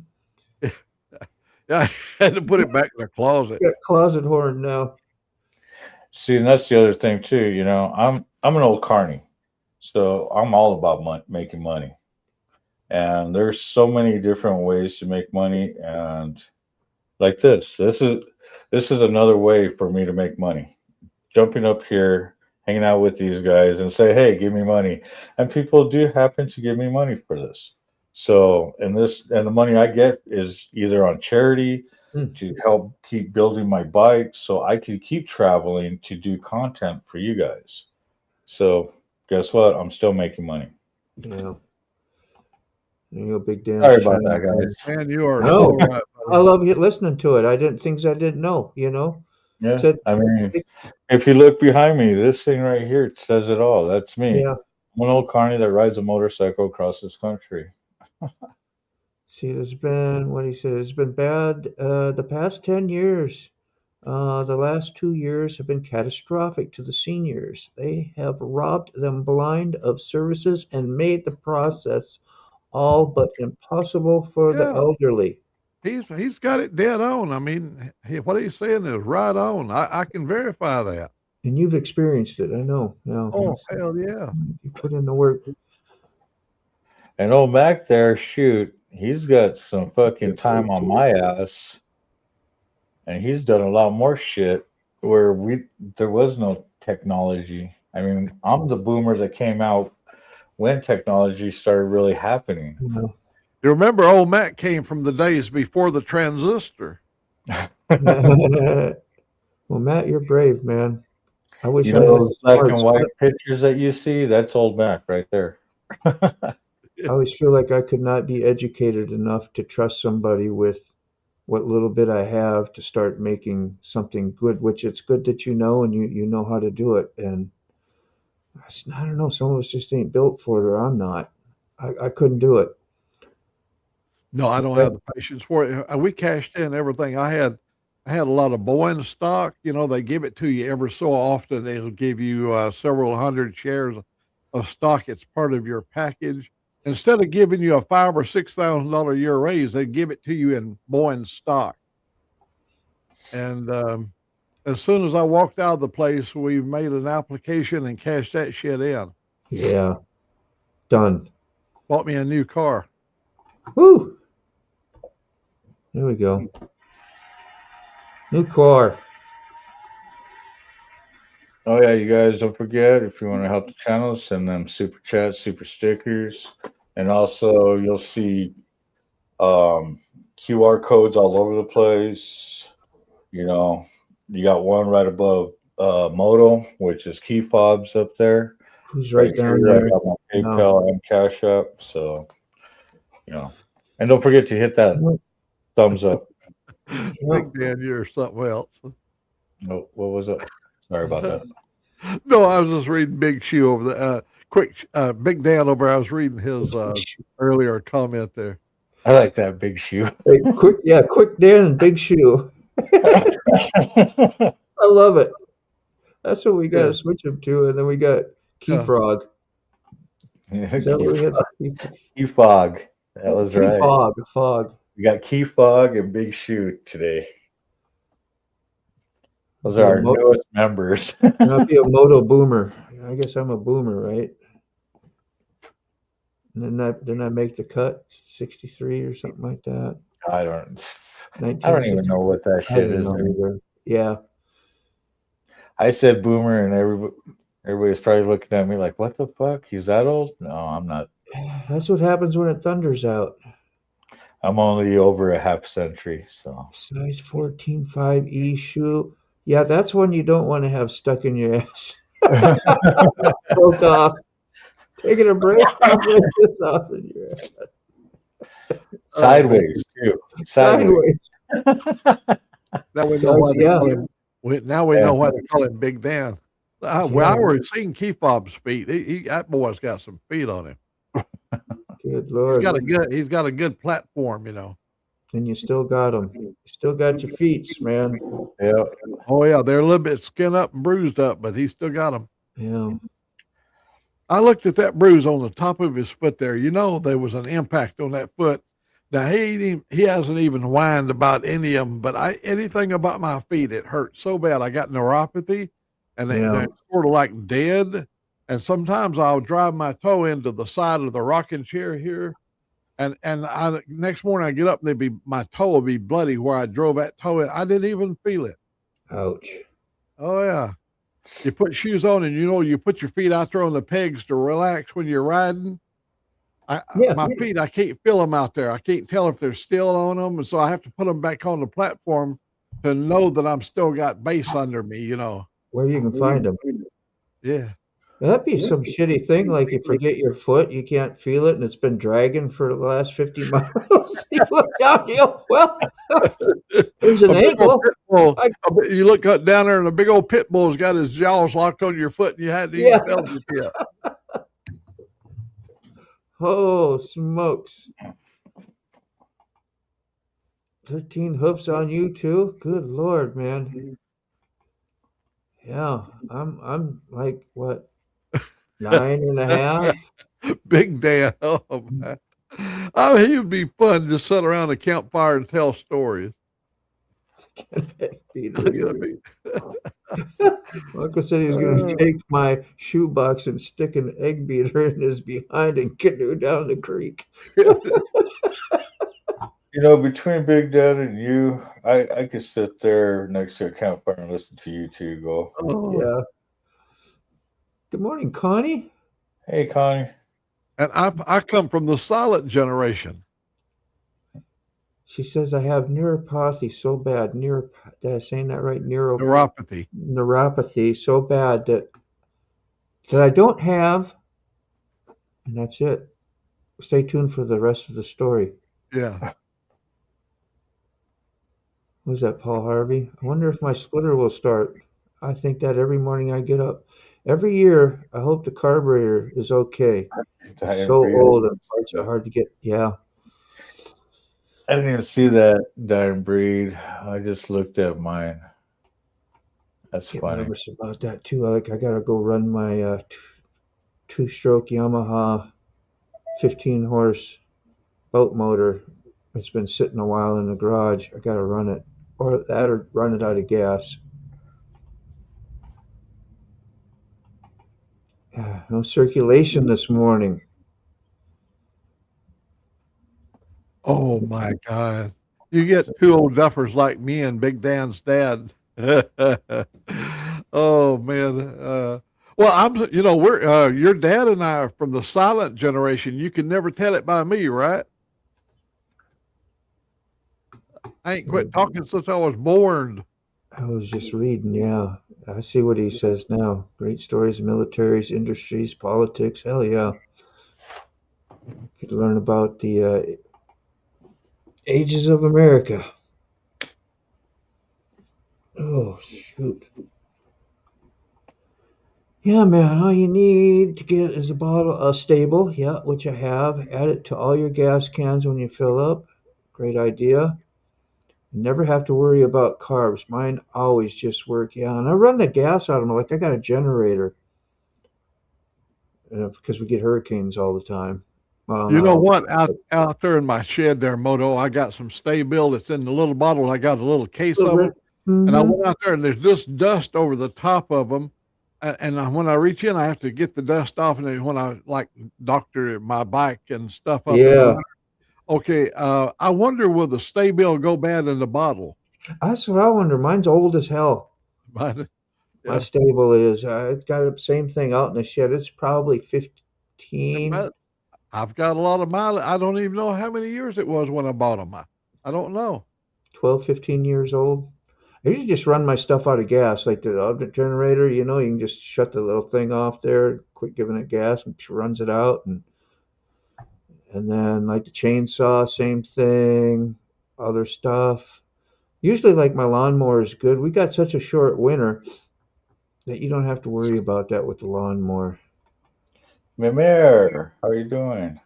I had to put it back in the closet. Got closet horn now. see, and that's the other thing too. I'm an old carny, so I'm all about making money, and there's so many different ways to make money, and like this is another way for me to make money. Jumping up here, hanging out with these guys, and say, "Hey, give me money," and people do happen to give me money for this. So, and the money I get is either on charity to help keep building my bike, so I can keep traveling to do content for you guys. So, guess what? I'm still making money. Yeah. You're a big damn Sorry about shame. that, guys. Man, you are No. so right. I love listening to it. Things I didn't know, Yeah, Said, I mean, if you look behind me, this thing right here says it all. That's me. yeah. I'm an old carny that rides a motorcycle across this country. See, there's been, what he said, it's been bad the past 10 years. The last 2 years have been catastrophic to the seniors. They have robbed them blind of services and made the process all but impossible for the Yeah. elderly. He's got it dead on. I mean, what he's saying is right on. I can verify that. And you've experienced it, I know. Now, Oh, hell yeah. you put in the work. And old Mac there, shoot, he's got some fucking time on my ass. And he's done a lot more shit where there was no technology. I mean, I'm the boomer that came out when technology started really happening. You remember old Matt came from the days before the transistor. Well, Matt, you're brave, man. I wish I had those black and smarts. white pictures that you see, that's old Mac right there. I always feel like I could not be educated enough to trust somebody with what little bit I have to start making something good, which it's good that you know and you know how to do it. And I don't know, some of us just ain't built for it, or I'm not. I couldn't do it. No, I don't have the patience for it. We cashed in everything. I had a lot of Boeing stock. They give it to you every so often. They'll give you several hundred shares of stock. It's part of your package. Instead of giving you a $5,000 or $6,000 a year raise, they give it to you in Boeing stock. And as soon as I walked out of the place, we made an application and cashed that shit in. Yeah. Done. Bought me a new car. Woo! There we go. New car. Oh yeah, you guys don't forget, if you want to help the channel, send them super chats, super stickers, and also you'll see QR codes all over the place. You got one right above Moto, which is key fobs up there. Who's right down here, there? I got my PayPal and Cash App. So, and don't forget to hit that thumbs up. Big Dan, you're something else. Oh, what was it? Sorry about that. No, I was just reading Big Shoe over the Big Dan over. I was reading his earlier comment there. I like that Big Shoe. Hey, quick Dan and Big Shoe. I love it. That's what we got to switch them to, and then we got Key Frog. Is that what we had? Key Fog. That was right. Fog. We got Key Fog and Big Shoe today. Those are our newest members. I'll be a Moto boomer. I guess I'm a boomer, right? And then I make the cut, 63 or something like that. I don't even know what that shit is. Yeah. I said boomer, and everybody's probably looking at me like, "What the fuck? He's that old?" No, I'm not. That's what happens when it thunders out. I'm only over a half century, so Size 14.5E shoe. Yeah, that's one you don't want to have stuck in your ass. Broke off. Taking a break. I'll break this off in your ass. sideways too. Sideways. Now we know why they Yeah. call him. Now we know why they call him Big Dan. Well, I already seen Keefob's feet. That boy's got some feet on him. Good Lord. He's got a good platform, And you still got them. You still got your feet, man. Yeah. Oh yeah, they're a little bit skin up and bruised up, but he's still got them. Yeah. I looked at that bruise on the top of his foot there. There was an impact on that foot. Now he hasn't even whined about any of them, but anything about my feet, it hurt so bad. I got neuropathy, and they're sort of like dead. And sometimes I'll drive my toe into the side of the rocking chair here, and next morning I get up and my toe will be bloody where I drove that toe in. I didn't even feel it. Ouch. Oh yeah. You put shoes on and you put your feet out there on the pegs to relax when you're riding. My feet, I can't feel them out there. I can't tell if they're still on them. And so I have to put them back on the platform to know that I'm still got base under me, Where you can find them. Yeah. That'd be some shitty thing, like you forget your foot, you can't feel it, and it's been dragging for the last 50 miles. You look down, well, there's an ankle. You look down there and a big old pit bull's got his jaws locked on your foot and you hadn't even felt it yet. Oh, smokes. 13 hoofs on you too? Good Lord, man. Yeah, I'm like, what, 9.5? Big Dan. Oh, man. He would be fun to sit around a campfire and tell stories. Uncle said he was going to take my shoebox and stick an egg beater in his behind and canoe down the creek. Between Big Dan and you, I could sit there next to a campfire and listen to you two go. Oh. Yeah. Good morning, Connie. Hey, Connie. And I come from the silent generation. She says I have neuropathy so bad. Did I say that right? Neuropathy. Neuropathy so bad that I don't have, and that's it. Stay tuned for the rest of the story. Yeah. Who's that, Paul Harvey? I wonder if my splitter will start. I think that every morning I get up. Every year, I hope the carburetor is okay. It's so old and parts are hard to get. Yeah. I didn't even see that dying breed. I just looked at mine. That's funny. Nervous about that too. I gotta go run my two-stroke Yamaha 15-horse boat motor. It's been sitting a while in the garage. I gotta run it, or run it out of gas. No circulation this morning. Oh my God. You get two old duffers like me and Big Dan's dad. Oh man. Well, we're your dad and I are from the silent generation. You can never tell it by me, right? I ain't quit talking since I was born. I was just reading, yeah. I see what he says now. Great stories, militaries, industries, politics. Hell yeah. Could learn about the ages of America. Oh, shoot. Yeah, man, all you need to get is a stable, yeah, which I have. Add it to all your gas cans when you fill up. Great idea. Never have to worry about carbs. Mine always just work. Yeah, and I run the gas out of them like I got a generator because we get hurricanes all the time. You know what? Out there in my shed there, Moto, I got some Sta-Bil that's in the little bottle. I got a little case of it. Mm-hmm. And I went out there and there's this dust over the top of them. And when I reach in, I have to get the dust off. And then when I doctor my bike and stuff up. Yeah. Okay, I wonder will the Sta-Bil go bad in the bottle? That's what I wonder. Mine's old as hell. But, My yeah. stable is. It's got the same thing out in the shed. It's probably 15. But I've got a lot of mileage. I don't even know how many years it was when I bought them. I don't know. 12, 15 years old. I usually just run my stuff out of gas, like the oven generator. You can just shut the little thing off there, quit giving it gas, and it runs it out. And then like the chainsaw, same thing. Other stuff. Usually, like my lawnmower is good. We got such a short winter that you don't have to worry about that with the lawnmower. Mimir, how are you doing?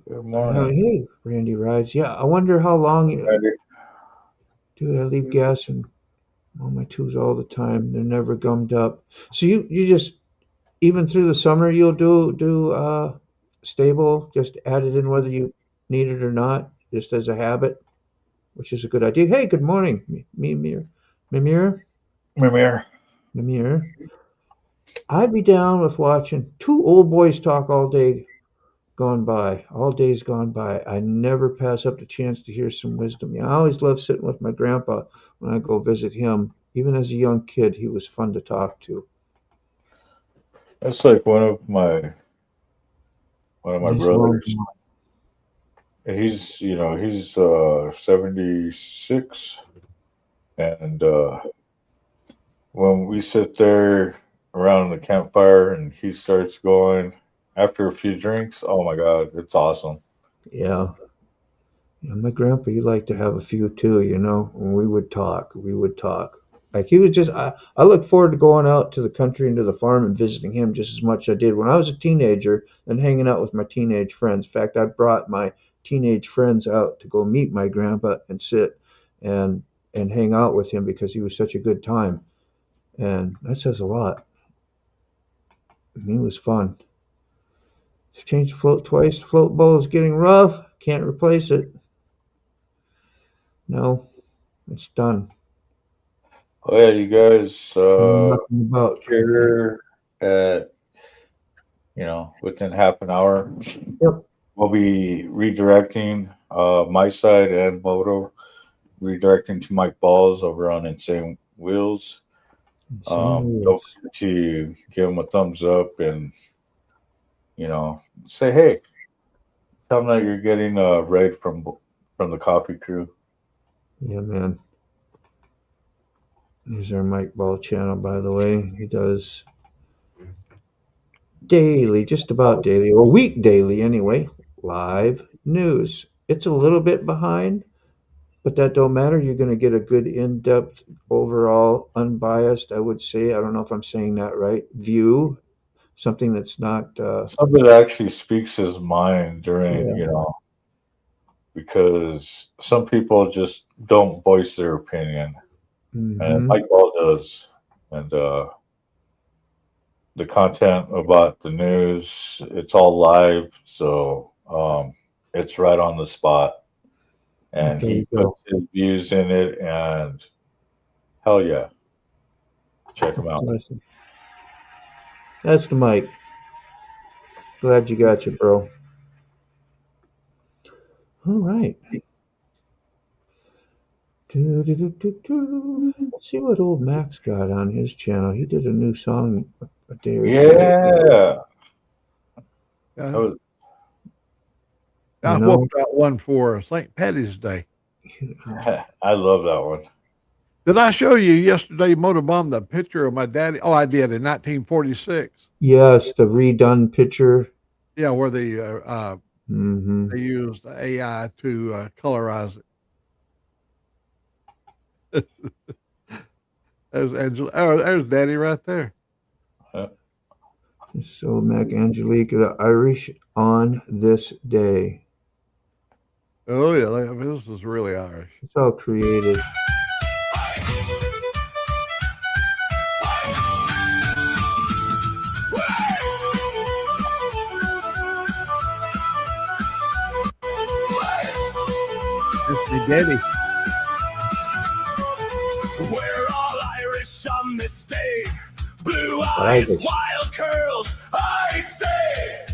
Good morning. Hey, Randy Rides. Yeah, I wonder how long. Randy. Dude, I leave gas in on my tools all the time. They're never gummed up. So you just even through the summer you'll do stable, just add it in whether you need it or not, just as a habit, which is a good idea. Hey, good morning, Mimir. Mimir. I'd be down with watching two old boys talk all days gone by. I never pass up the chance to hear some wisdom. Yeah, I always love sitting with my grandpa when I go visit him. Even as a young kid, he was fun to talk to. That's like one of my brothers. He's 76, and when we sit there around the campfire and he starts going after a few drinks, oh my God, it's awesome. Yeah, my grandpa, he liked to have a few too. When we would talk. Like he was just. I look forward to going out to the country and to the farm and visiting him just as much as I did when I was a teenager and hanging out with my teenage friends. In fact, I brought my teenage friends out to go meet my grandpa and sit and hang out with him because he was such a good time, and that says a lot. And he was fun. Changed the float twice. The float bowl is getting rough. Can't replace it. No, it's done. Oh yeah, you guys Nothing about here at within half an hour. Yep. We'll be redirecting my side and Moto, redirecting to Mike Balls over on Insane Wheels. Don't forget to give him a thumbs up and say hey. Tell them that you're getting a raid from the coffee crew. Yeah, man. Here's our Mike Ball channel, by the way. He does daily, just about daily, or week daily anyway, live news. It's a little bit behind, but that don't matter. You're going to get a good in-depth, overall, unbiased, I would say, I don't know if I'm saying that right, view. Something that's not something that actually speaks his mind during, because some people just don't voice their opinion. And Mike Ball does. And the content about the news, it's all live, so it's right on the spot. And he puts his views in it, and hell yeah. Check him out. That's the Mike. Glad you got you, bro. All right. Let's see what old Max got on his channel. He did a new song a day or two ago. I whooped out one for St. Patty's Day. I love that one. Did I show you yesterday, Motobomb, the picture of my daddy? Oh, I did in 1946. Yes, the redone picture. Yeah, where they used AI to colorize it. There's Daddy right there. So Mac Angelique, the Irish on this day. Oh yeah, this is really Irish. It's all creative. It's my daddy. We're all Irish on this day. Blue eyes, wild curls, I say.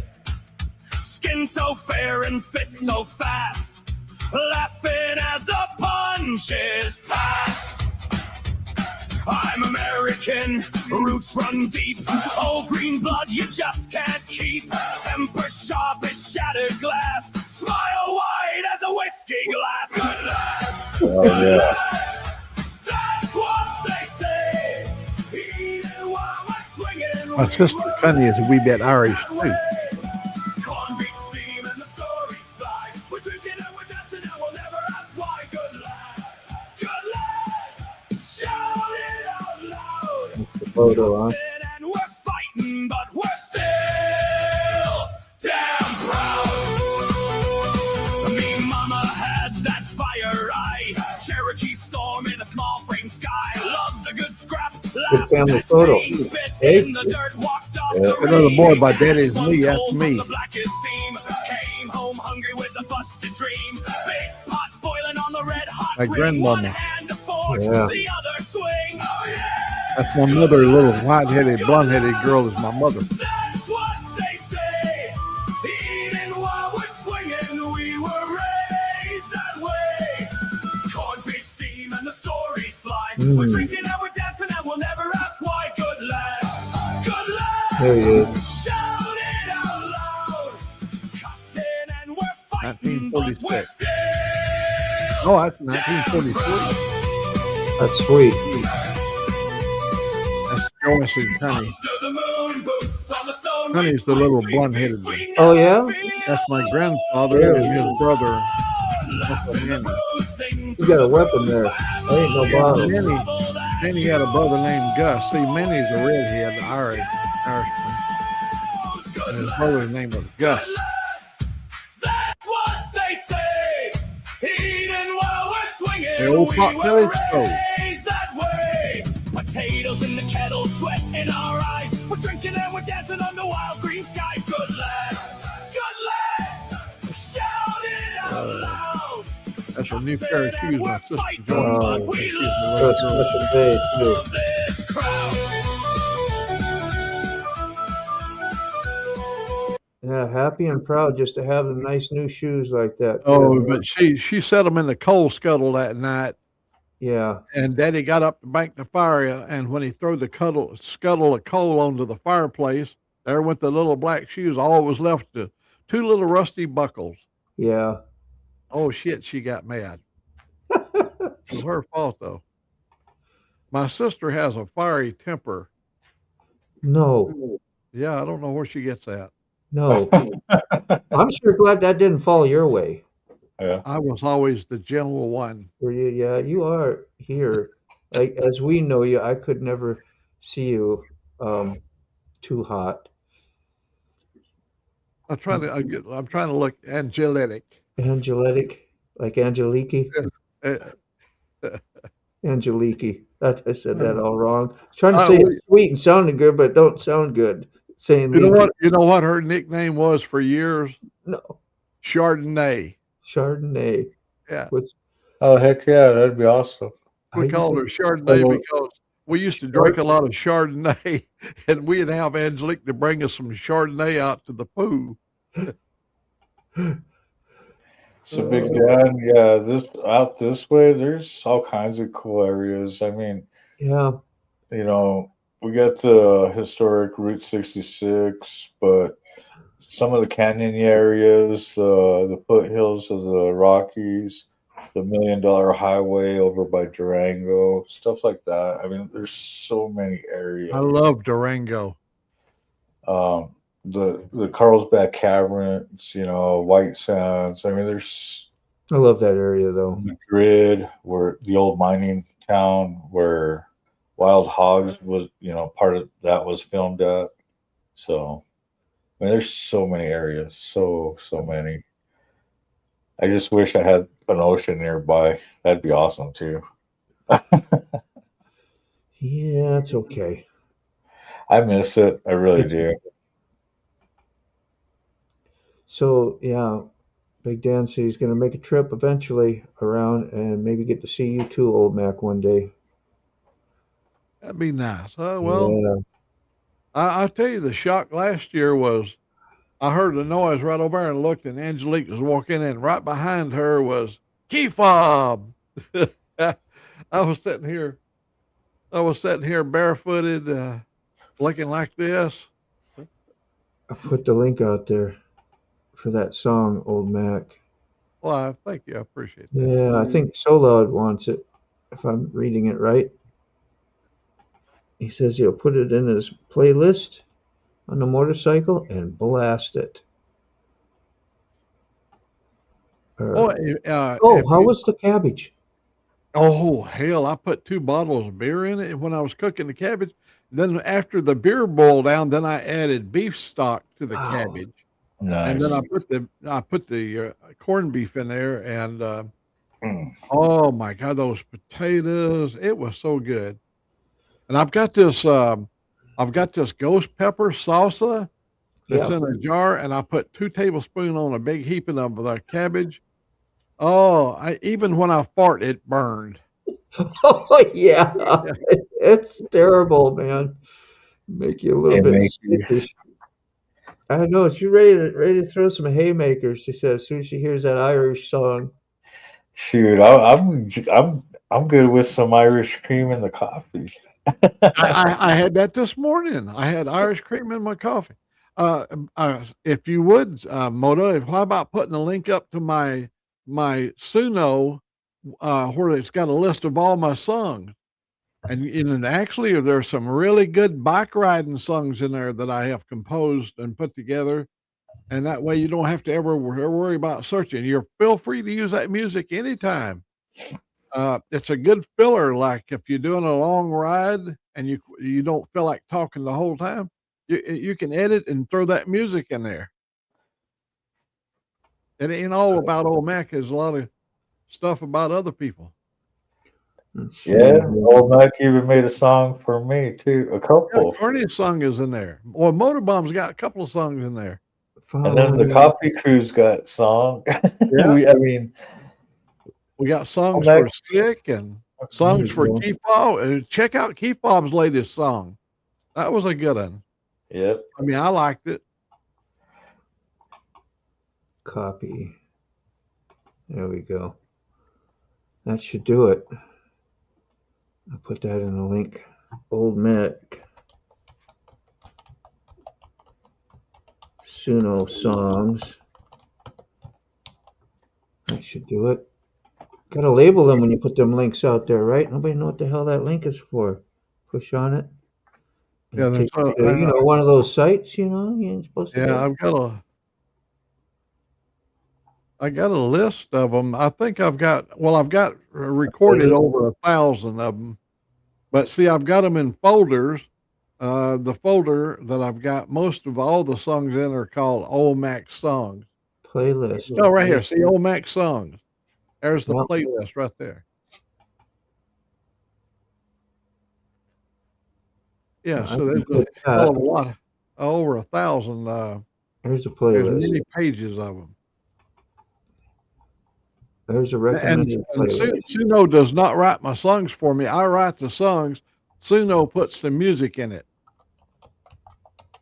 Skin so fair and fists so fast. laughing as the punches pass. I'm American, roots run deep. Old green blood you just can't keep. Temper sharp as shattered glass. Smile wide as a whiskey glass. Good lad, Oh yeah. that's what they say. Even while we're swinging, My sister Connie is a wee bit Irish too. corned beef steam and the stories fly. We're drinking and we're dancing and we'll never ask why. Good lad, shout it out loud. The photo, huh? And we're fighting, but we're still damn proud. Me mama had that fire eye, Cherokee storm in a small frame sky. Loved a good scrap, laughed family at photo. pain, spit Hey. in the dirt, walked off Yeah. the Another range. boy by Daddy's One Lee, that's cold me. from the blackest seam, came home hungry with a busted dream. Big pot boiling on the red hot My ring. grandmama. One hand to fork, Yeah. the other swing. Oh yeah. That's my mother, little white-headed, blonde-headed girl is my mother. That's what they say. Even while we're swinging, we were raised that way. Corned beef steam and the stories fly. We're drinking and we're dancing and we'll never ask why. Good lad, good There he lad. is. Shout it out loud. Cussing and we're fighting, but we're 1946. still. Oh, that's 1943. That's sweet. That's Joyce and Connie. Under the moon, boots on the stone. Connie's the little blonde-headed one. Oh, yeah? That's my grandfather and his brother, Uncle Manny. You got a weapon there. That ain't no bottle. Manny had a brother named Gus. See, Manny's a redhead, Irishman. And his brother's name was Gus. That's what they say. Even while we're swinging, The old pot we belly were stove. raised that way. Potatoes in the kettle, sweat in our eyes. We're drinking and we're dancing under wild green skies. Good lad, shout it out loud. That's a new pair of shoes my sister Fighting, joined. but Oh, we She's a So little it's girl. special day, too. love this crowd. Yeah, happy and proud just to have the nice new shoes like that. Oh, too. but she set them in the coal scuttle that night, Yeah. and Daddy got up to bank the fire, and when he threw the scuttle of coal onto the fireplace, there went the little black shoes. All that was left to two little rusty buckles. Yeah. Oh shit, she got mad. It was her fault though. My sister has a fiery temper. No. Yeah, I don't know where she gets that. No. I'm sure glad that didn't fall your way. Yeah. I was always the gentle one. Were you? Yeah, you are here. Like as we know you, I could never see you too hot. I'm trying to look angelic. Angelic, like Angeliki. Uh, Angeliki. That I said that all wrong. I was trying to say well, it's sweet and sounding good, but it don't sound good. Saying You know leaky. what? You know what her nickname was for years? No. Chardonnay. Chardonnay. Yeah, With Oh heck yeah, that'd be awesome. we I called her think- Chardonnay Oh. because we used to drink a lot of Chardonnay, and we'd have Angelique to bring us some Chardonnay out to the pool. So Big Dan, yeah, this way, there's all kinds of cool areas. I mean, yeah. you know, we got the historic Route 66, but some of the canyon areas, the foothills of the Rockies, the $1 Million Highway over by Durango, stuff like that. I mean, there's so many areas. I love Durango. The Carlsbad Caverns, you know, White Sands. I mean, there's I love that area though. Madrid, where the old mining town where Wild Hogs was, you know, part of that was filmed at. So, I mean, there's so many areas, so many. I just wish I had an ocean nearby. That'd be awesome too. Yeah, it's okay. I miss it. I really do. So yeah, Big Dan said he's going to make a trip eventually around and maybe get to see you too, Old Mac, one day. That'd be nice. Well, yeah. I'll tell you, the shock last year was I heard the noise right over there and looked, and Angelique was walking in. Right behind her was Key Fob. I was sitting here barefooted, looking like this. I put the link out there for that song, Old Mac. Well, thank you. I appreciate that. Yeah, I think So Loud wants it, if I'm reading it right. He says he'll put it in his playlist on the motorcycle and blast it. Oh, How was the cabbage? Oh, hell, I put 2 bottles of beer in it when I was cooking the cabbage. Then after the beer boiled down, then I added beef stock to the Wow. cabbage. Nice. And then I put the corned beef in there, and Mm. oh my God, those potatoes! It was so good. And I've got this ghost pepper salsa that's Yeah. in a jar, and I put 2 tablespoons on a big heaping of the cabbage. Oh, even when I fart, it burned. Oh yeah, it's terrible, man. Make you a little It bit makes you- skittish. I know. She's ready to throw some haymakers. She said as soon as she hears that Irish song. Shoot, I'm good with some Irish cream in the coffee. I had that this morning. I had Irish cream in my coffee. If you would, Moda, how about putting a link up to my Suno, where it's got a list of all my songs, and actually there's some really good bike riding songs in there that I have composed and put together, and that way you don't have to ever worry about searching. You're feel free to use that music anytime. It's a good filler, like if you're doing a long ride and you don't feel like talking the whole time, you can edit and throw that music in there. It ain't all about Old Mac. There's a lot of stuff about other people. Let's see. Yeah, Old Mac even made a song for me too. A Yeah, couple. Carney's song is in there. Well, Motorbomb's got a couple of songs in there. And then the Coffee Crew's got song. Yeah. We got songs Old Mac. for Sick and songs for Yeah. Keith Fob. Check out Keith Fob's latest song. That was a good one. Yep. I mean, I liked it. Copy. There we go. That should do it. I'll put that in the link. Old Mac. Suno songs. That should do it. Gotta label them when you put them links out there, right? Nobody know what the hell that link is for. Push on it. And Yeah, take there's you to, one of those sites, you ain't supposed to. Yeah, I got a list of them. I think I've got recorded over 1,000 of them, but see, I've got them in folders. The folder that I've got most of all the songs in are called Old Mac songs. Playlist. Oh, right here. See, Old Mac songs. There's the Yep. playlist right there. Yeah, I so there's can a put hell that. of a lot, over 1,000. There's a There's playlist. many pages of them. There's a And recommended playlist. Suno does not write my songs for me. I write the songs. Suno puts the music in it.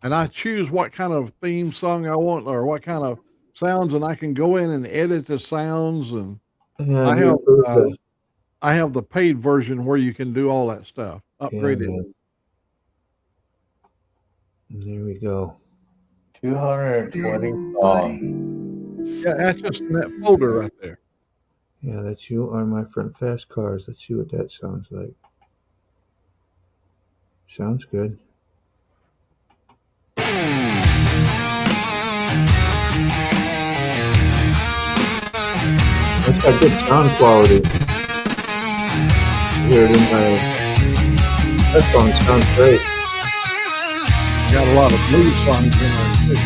And I choose what kind of theme song I want or what kind of sounds, and I can go in and edit the sounds. And Yeah, I he have approved the- I have the paid version where you can do all that stuff. Upgrade it. man. And there we go. 220 songs. Yeah, that's just in that folder right there. Yeah, that's You Are My Friend. Fast Cars. Let's see what that sounds like. Sounds good. That's got good sound quality. Hear it in my headphones. Sounds great. Got a lot of blues songs in there too.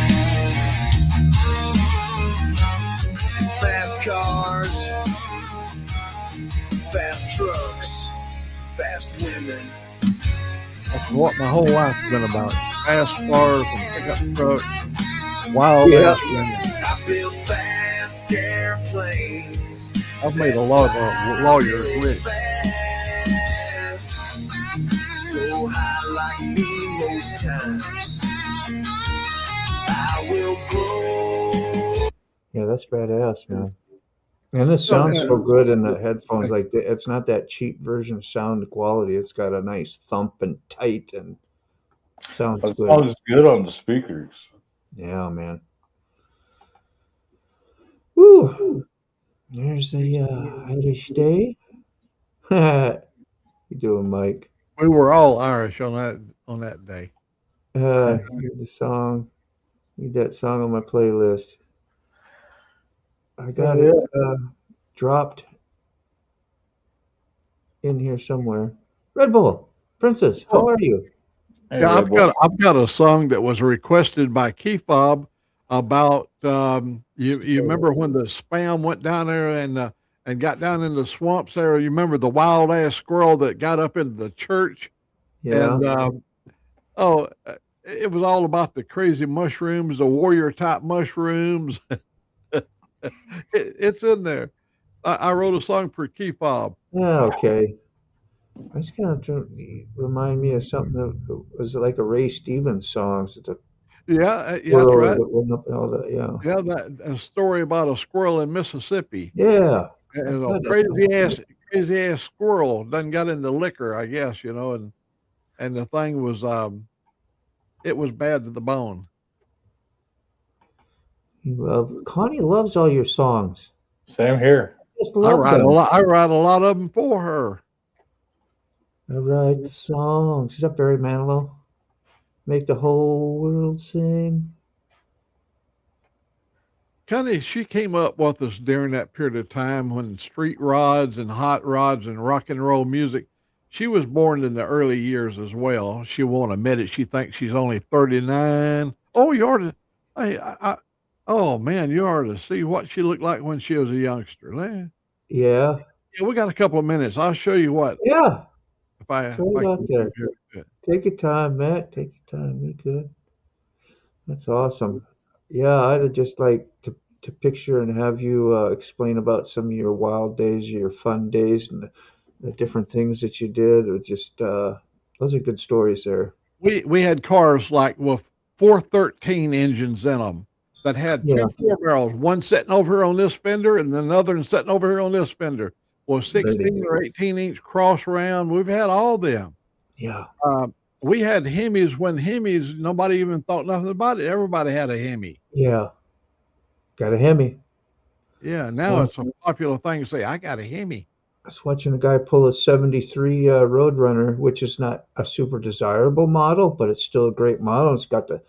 Fast cars, fast trucks, fast women. That's what my whole life's been about. Fast cars and pickup trucks, wild Yeah. ass women. I build fast airplanes. I've made a lot of lawyers rich. Fast, so high like me most times. I I will grow. Yeah, that's badass, man. And it sounds so good in the headphones. Like it's not that cheap version of sound quality. It's got a nice thump and tight and sounds It good. sounds good on the speakers. Yeah, man. Woo! There's the Irish day. You doing, Mike? We were all Irish on that day. Hear the song. Need that song on my playlist. I got it dropped in here somewhere. Red Bull, Princess, how are you? Hey, Yeah, Red Bull. I've got a song that was requested by Keith Bob about you remember when the spam went down there and got down in the swamps there. You remember the wild ass squirrel that got up into the church? Yeah. And it was all about the crazy mushrooms, the warrior type mushrooms. It's in there. I wrote a song for Keith Bob. Yeah, okay. I was kind of remind me of something that was like a Ray Stevens song. Yeah, that's Squirrel right. that went up and all that, yeah. Yeah, that a story about a squirrel in Mississippi. Yeah. And a God, that's crazy ass squirrel done got into liquor, I guess, and the thing was it was bad to the bone. Connie loves all your songs. Same here. Just love them. I write a lot of them for her. I write the songs. Is that Barry Manilow? Make the whole world sing. Connie, she came up with us during that period of time when street rods and hot rods and rock and roll music. She was born in the early years as well. She won't admit it. She thinks she's only 39. Oh, you ought to. Oh man, you ought to see what she looked like when she was a youngster. Yeah. Yeah, we got a couple of minutes. I'll show you what. Yeah. If I Throw it out there. Good. Take your time, Matt. Take your time. We good. That's awesome. Yeah, I'd just like to picture and have you explain about some of your wild days, your fun days, and the different things that you did. It was just those are good stories there. We had cars like with 413 engines in them that had two 4 barrels, one sitting over here on this fender and another one sitting over here on this fender. Well, 16 or 18-inch cross round. We've had all them. Yeah. We had Hemis when Hemis, nobody even thought nothing about it. Everybody had a Hemi. Yeah. Got a Hemi. Yeah. Now it's a popular thing to say, I got a Hemi. I was watching a guy pull a 73 Roadrunner, which is not a super desirable model, but it's still a great model. It's got the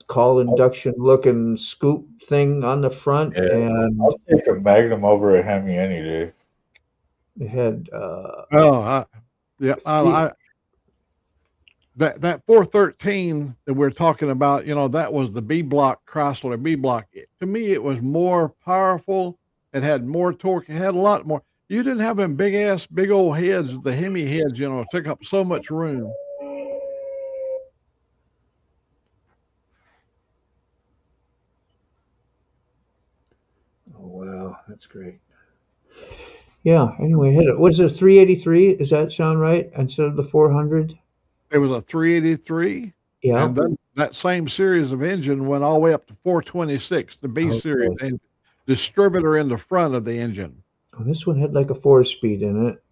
call induction looking scoop thing on the front, Yeah. and I'll take a Magnum over a Hemi any day. it had that 413 that we're talking about, that was the B block Chrysler B block. To me, it was more powerful. It had more torque. It had a lot more. You didn't have them big old heads, the Hemi heads, took up so much room. Oh wow, that's great. Yeah. Anyway, hit it. Was it a 383? Does that sound right? Instead of the 400? It was a 383. Yeah. And then that same series of engine went all the way up to 426, the B series engine, distributor in the front of the engine. Oh, this one had like a 4-speed in it.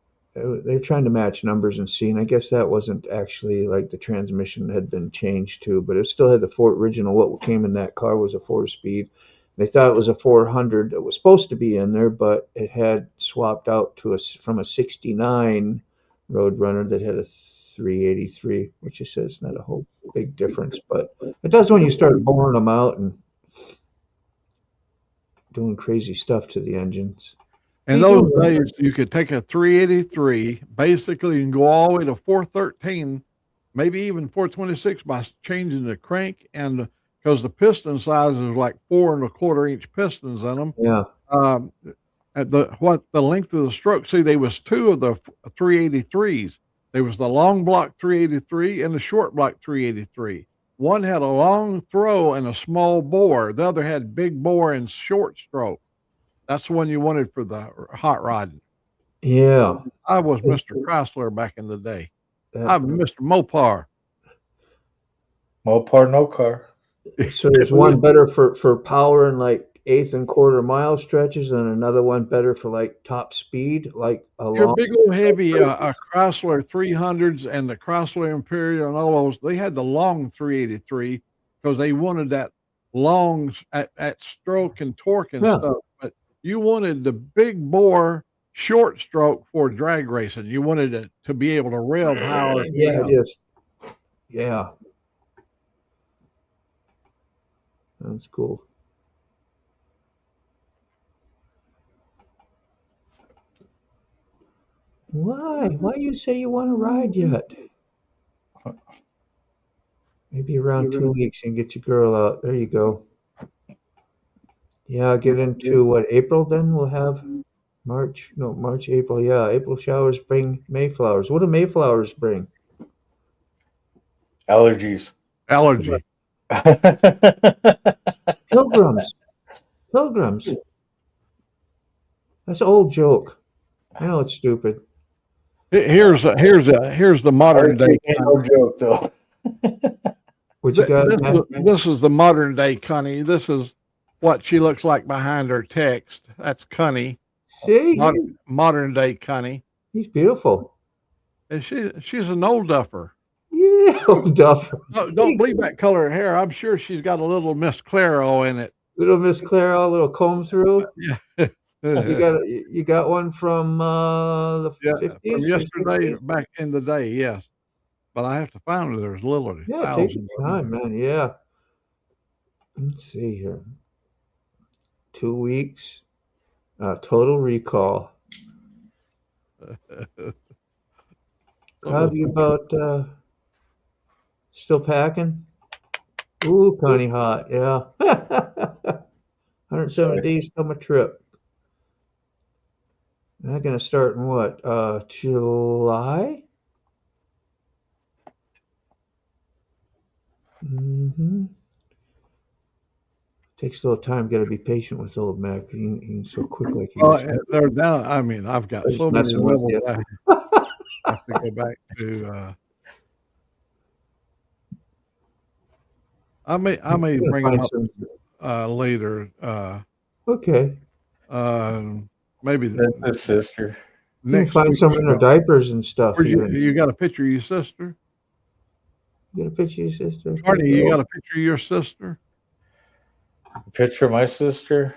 They're trying to match numbers and see, and I guess that wasn't actually like the transmission had been changed to, but it still had the original. What came in that car was a 4-speed. They thought it was a 400 that was supposed to be in there, but it had swapped out from a 69 Roadrunner that had a 383, which it says not a whole big difference, but it does when you start boring them out and doing crazy stuff to the engines. In those days, you could take a 383, basically, and go all the way to 413, maybe even 426 by changing the crank, and because the piston size is like 4 1/4-inch pistons in them. Yeah. At the length of the stroke. See, there was two of the 383s. There was the long block 383 and the short block 383. One had a long throw and a small bore. The other had big bore and short stroke. That's the one you wanted for the hot rodding. Yeah. I was Mr. Chrysler back in the day. I'm Mr. Mopar. Mopar, no car. So there's one better for power and like eighth and quarter mile stretches, and another one better for like top speed, like a Your long. big old heavy Chrysler 300s and the Chrysler Imperial and all those, they had the long 383 because they wanted that long at stroke and torque and Yeah. stuff. But you wanted the big bore short stroke for drag racing. You wanted it to be able to rev higher. Yeah, yeah. That's cool. Why? Why you say you want to ride yet? Maybe around 2 weeks and get your girl out. There you go. Yeah, get into what, April then we'll have March, April. Yeah, April showers bring Mayflowers. What do Mayflowers bring? Allergies. Allergy. Pilgrims. Pilgrims. That's an old joke. I know it's stupid. Here's the modern day. No joke though. What you got? This is the modern day Connie. This is what she looks like behind her text. That's Connie. See? Modern day Connie. He's beautiful. And she's an old duffer. Yeah, old duffer. No, don't believe that color of hair. I'm sure she's got a little Miss Claro in it. Little Miss Clara, a little comb through. Yeah. You got one from the 50s? From yesterday, back in the day, yes. But I have to find her. There's literally Yeah, take thousands. your time, man. Yeah. Let's see here. 2 weeks. Total recall. Probably about still packing. Ooh, Connie hot, yeah. 170 days till my trip. I'm gonna start in what? July? Mm-hmm. Takes a little time. Got to be patient with old Mac. He's so quick like he Well, is. they're down. I mean, I've got Just so many messing with levels. you. I have to go back to. I may Gonna bring them find up some- later. Okay. Maybe That's his sister. You can next find week. some in their diapers and stuff. Where'd Even. you got a picture of your sister? Get a picture of your sister. Arnie, you got a picture of your sister? Picture of my sister.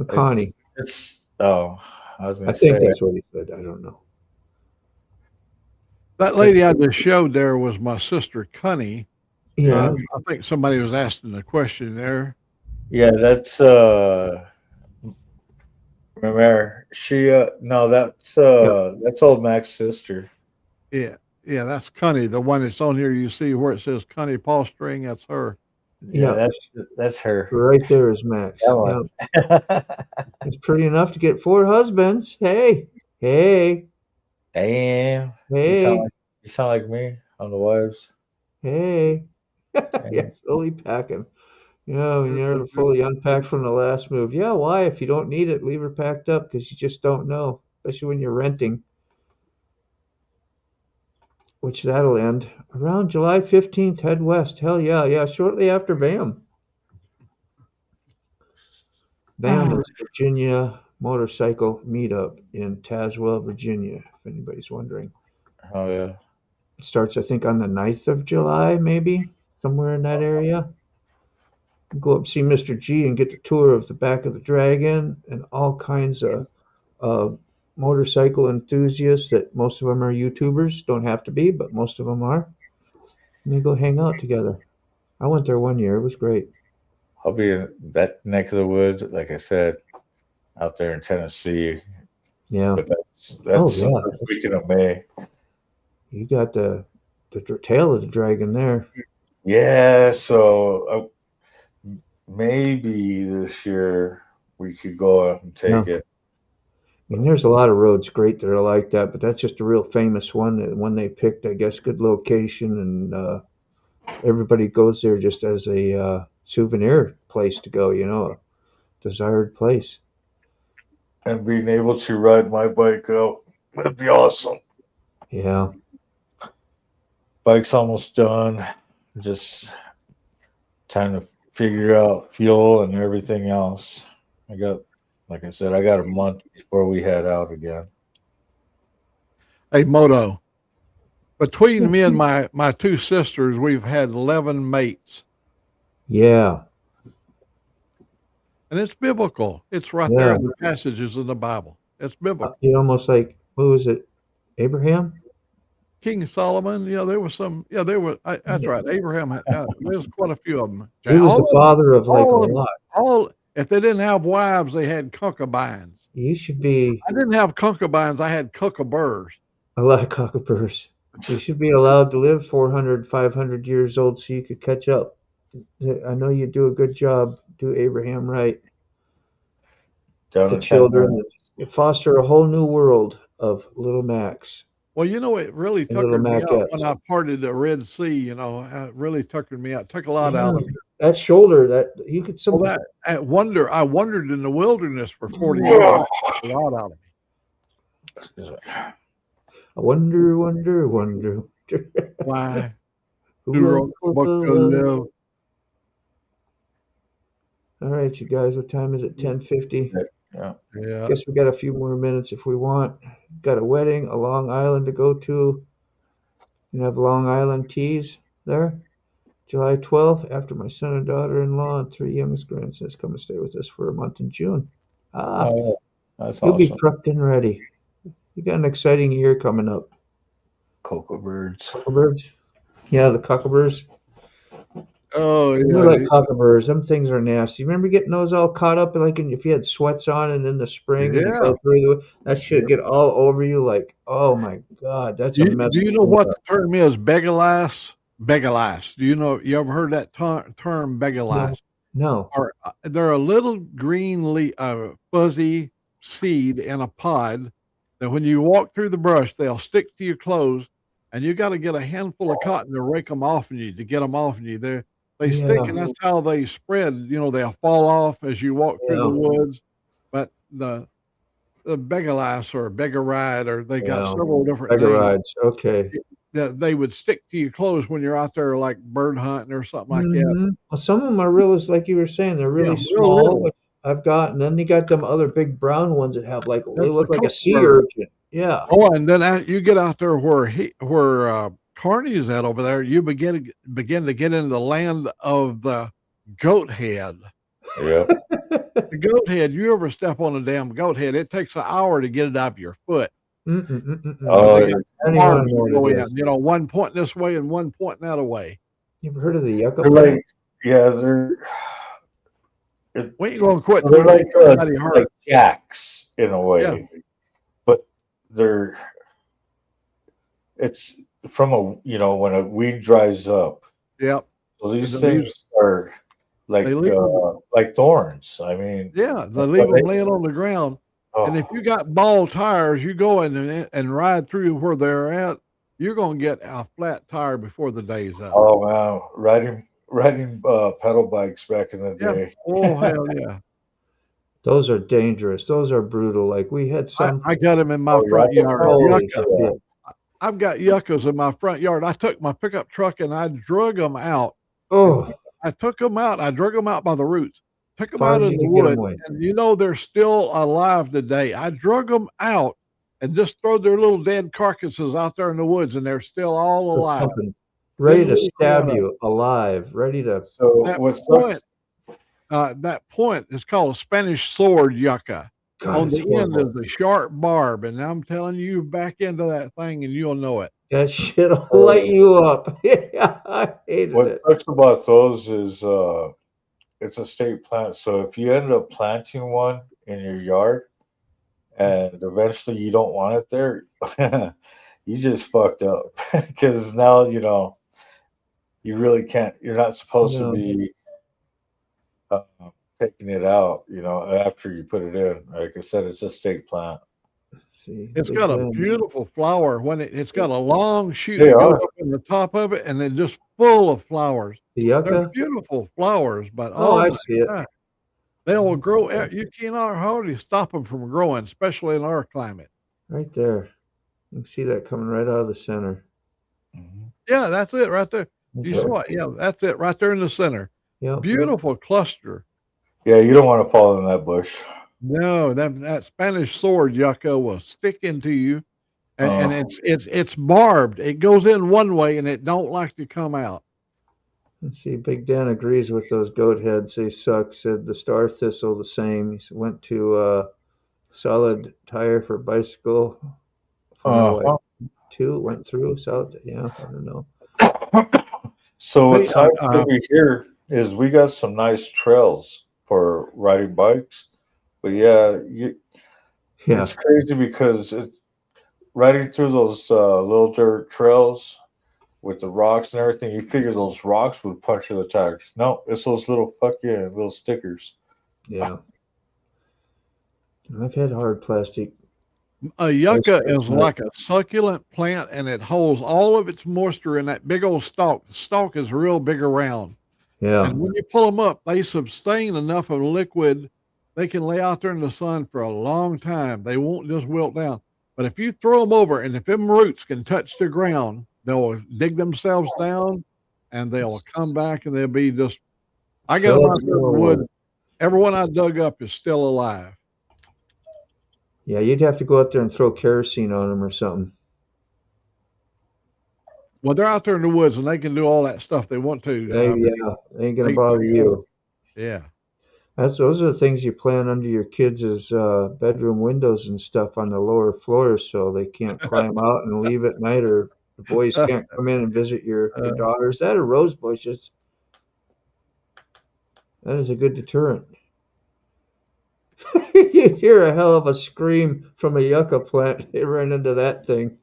Connie. It's I was I gonna think say that's what he said. I don't know. That lady I just showed there was my sister, Connie. Yeah. I think somebody was asking a question there. yeah, that's remember she no, that's old Mac's sister. Yeah, that's Connie, the one that's on here. You see where it says Connie Paul String. That's her. Yeah, that's her. Right there is Max. That one. Yeah. It's pretty enough to get 4 husbands. Hey. Damn. Hey. You sound like me on the wives. Hey. Yeah, slowly packing. Yeah, when you're fully unpacked from the last move. Yeah, why? If you don't need it, leave her packed up because you just don't know, especially when you're renting. Which that'll end around July 15th. Head west. Hell yeah, yeah. Shortly after VAM. VAM is Virginia Motorcycle Meetup in Tazewell, Virginia. If anybody's wondering, Oh yeah. it starts I think on the 9th of July, maybe somewhere in that area. Go up see Mr. G and get the tour of the back of the Dragon and all kinds of motorcycle enthusiasts that most of them are YouTubers. Don't have to be, but most of them are. And they go hang out together. I went there one year. It was great. I'll be in that neck of the woods, like I said, out there in Tennessee. Yeah. But that's yeah. the first weekend of May. You got the tail of the dragon there. Yeah, so maybe this year we could go out and take it. I mean, there's a lot of roads great that are like that, but that's just a real famous one. The one they picked, I guess, good location, and everybody goes there just as a souvenir place to go. You know, a desired place. And being able to ride my bike out, that'd be awesome. Yeah. Bike's almost done. Just time to figure out fuel and everything else. Like I said, I got a month before we head out again. Hey, Moto, between me and my two sisters, we've had 11 mates. Yeah. And it's biblical. It's right there in the passages in the Bible. It's biblical. You almost like, what was it? Abraham? King Solomon, there was some, that's right. Abraham, there's quite a few of them. He was the father of like a lot. If they didn't have wives, they had concubines. You should be. I didn't have concubines. I had cuckaburs. A lot of cockaburs. You should be allowed to live 400, 500 years old so you could catch up. I know you do a good job. Do Abraham right. The children. Foster a whole new world of little Max. Well, it really took me out when I parted the Red Sea. It really took me out. Took a lot out of me. That shoulder, that you could. I wandered in the wilderness for 40 years. A lot out of me. I wonder. Why? Who wrote the book of love? All right, you guys. What time is it? 10:50. Yeah. Guess we got a few more minutes if we want. Got a wedding, a Long Island to go to. You have Long Island teas there. July 12th, after my son and daughter-in-law and 3 youngest grandsons come and stay with us for a month in June. That's you'll awesome. be trucked and ready. You got an exciting year coming up. Cocoa birds. Cockabirds? Yeah, the cockabirds. Oh, yeah. They're like cockabirds. Them things are nasty. You remember getting those all caught up, like if you had sweats on and in the spring, and you go through that shit get all over you. Like, oh my God, that's a mess. Do you know what the term is? Begalass? Begalass. You ever heard that term, begalass? No. They're a little green, fuzzy seed in a pod that when you walk through the brush, they'll stick to your clothes, and you got to get a handful of cotton to rake them off you, to get them off you. They stick, and that's how they spread. They'll fall off as you walk through the woods. But the begalass or begaride, or they got several different begarides. Okay. They would stick to your clothes when you're out there like bird hunting or something like that. Well, some of them are real, like you were saying, they're really small. Which I've got, and then you got them other big brown ones that have they look like a sea urchin. Yeah. Oh, and then you get out there where Carney is at over there, you begin to get into the land of the goat head. Yeah. The goat head, you ever step on a damn goat head, it takes an hour to get it out of your foot. Oh, one point this way and one point that way. You ever heard of the yucca? We ain't gonna quit. They're like jacks in a way, but it's from when a weed dries up. Yep. So these things are like thorns. I mean, they leave them laying on the ground. Oh. And if you got ball tires, you go in and ride through where they're at, you're gonna get a flat tire before the day's up. Oh wow, riding pedal bikes back in the day. Oh hell yeah. Those are dangerous. Those are brutal. Like we had some. I got them in my front yard. I've got yuccas in my front yard. I took my pickup truck and I drug them out. Oh. I took them out. I drug them out by the roots. Took them out of the wood, and they're still alive today. I drug them out and just throw their little dead carcasses out there in the woods, and they're still all alive. Ready to stab you alive, ready to. So that point is called a Spanish sword yucca. On the end is a sharp barb, and I'm telling you, back into that thing, and you'll know it. That shit'll light you up. Yeah, I hated it. What sucks about those is it's a state plant. So if you end up planting one in your yard, and eventually you don't want it there, you just fucked up because now you really can't. You're not supposed to be taking it out. After you put it in. Like I said, it's a state plant. It's got a beautiful flower when it's got a long shoot that goes up in the top of it, and then just full of flowers. The yucca? They're beautiful flowers, but I see it. They will grow. You cannot hardly stop them from growing, especially in our climate. Right there, you can see that coming right out of the center. Yeah, that's it right there. You saw it. Yeah, that's it right there in the center. Yep. Beautiful cluster. Yeah, you don't want to fall in that bush. No, that Spanish sword yucca will stick into you, and it's barbed. It goes in one way, and it don't like to come out. Let's see, Big Dan agrees with those goat heads. They suck. Said the star thistle the same. He went to solid tire for bicycle. For my wife. 2 went through solid. Yeah, I don't know. So Hey, what's nice over here is we got some nice trails for riding bikes. But yeah, it's crazy because riding through those little dirt trails with the rocks and everything, you figure those rocks would puncture the tires. No, it's those little little stickers. Yeah. I've had hard plastic. A yucca is like a succulent plant, and it holds all of its moisture in that big old stalk. The stalk is real big around. Yeah. And when you pull them up, they sustain enough of liquid. They can lay out there in the sun for a long time. They won't just wilt down. But if you throw them over, and if them roots can touch the ground, they'll dig themselves down, and they'll come back, and they'll be just. I got them out there in the wood. Everyone I dug up is still alive. Yeah, you'd have to go out there and throw kerosene on them or something. Well, they're out there in the woods, and they can do all that stuff they want to. They ain't gonna bother you. Yeah. Those are the things you plan under your kids' bedroom windows and stuff on the lower floors, so they can't climb out and leave at night, or the boys can't come in and visit your daughters. That or rose bushes. That is a good deterrent. You hear a hell of a scream from a yucca plant. You run into that thing.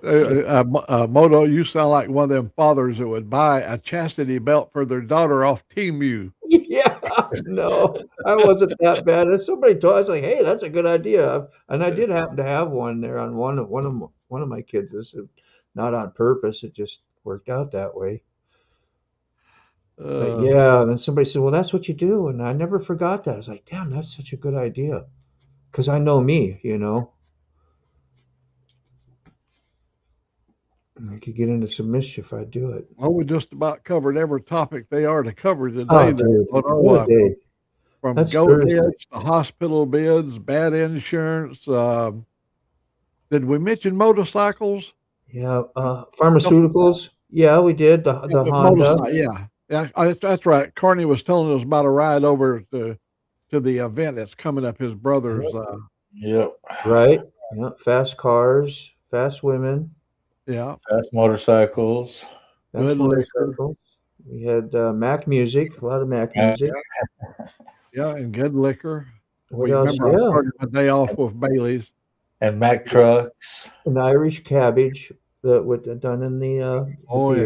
Moto, you sound like one of them fathers that would buy a chastity belt for their daughter off Temu. Yeah, no, I wasn't that bad. And somebody told, I was like, "Hey, that's a good idea," and I did happen to have one there on one of my kids. This is not on purpose; it just worked out that way. But yeah, and then somebody said, "Well, that's what you do," and I never forgot that. I was like, "Damn, that's such a good idea," because I know me, you know. I could get into some mischief. I'd do it. Well, we just about covered every topic they are to cover today. Oh, dude, what a day. From That's goat Thursday. heads to hospital bids, bad insurance. Did we mention motorcycles? Yeah, pharmaceuticals. Yeah, we did the Honda. Yeah, that's right. Carney was telling us about a ride over to the event that's coming up. His brother's. Yep. Right. Yeah, fast cars, fast women. Yeah. Fast motorcycles. Fast motorcycles. We had Mac music, a lot of Mac music. Yeah, and good liquor. What else? Remember, I started my day off with Bailey's. And Mac trucks. An Irish cabbage that was done in the beer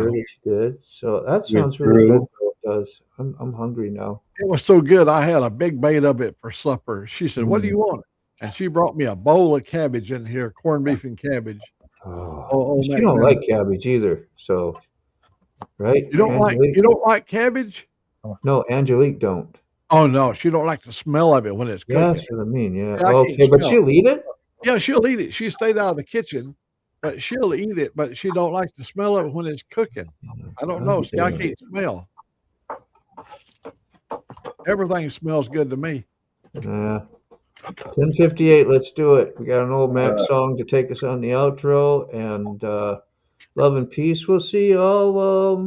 that you did. So that sounds really good. It does. I'm hungry now. It was so good. I had a big bait of it for supper. She said, "What do you want?" And she brought me a bowl of cabbage in here, corned beef and cabbage. You don't like cabbage either, so right? You don't like cabbage? No, Angelique don't. Oh no, she don't like the smell of it when it's cooking. Yeah, that's what I mean. Yeah. I Okay, but she'll eat it. Yeah, she'll eat it. She stayed out of the kitchen, but she'll eat it. But she don't like the smell of it when it's cooking. I don't know. See, I can't smell. Everything smells good to me. 10:58. Let's do it. We got an old Mac song to take us on the outro, and love and peace. We'll see you all.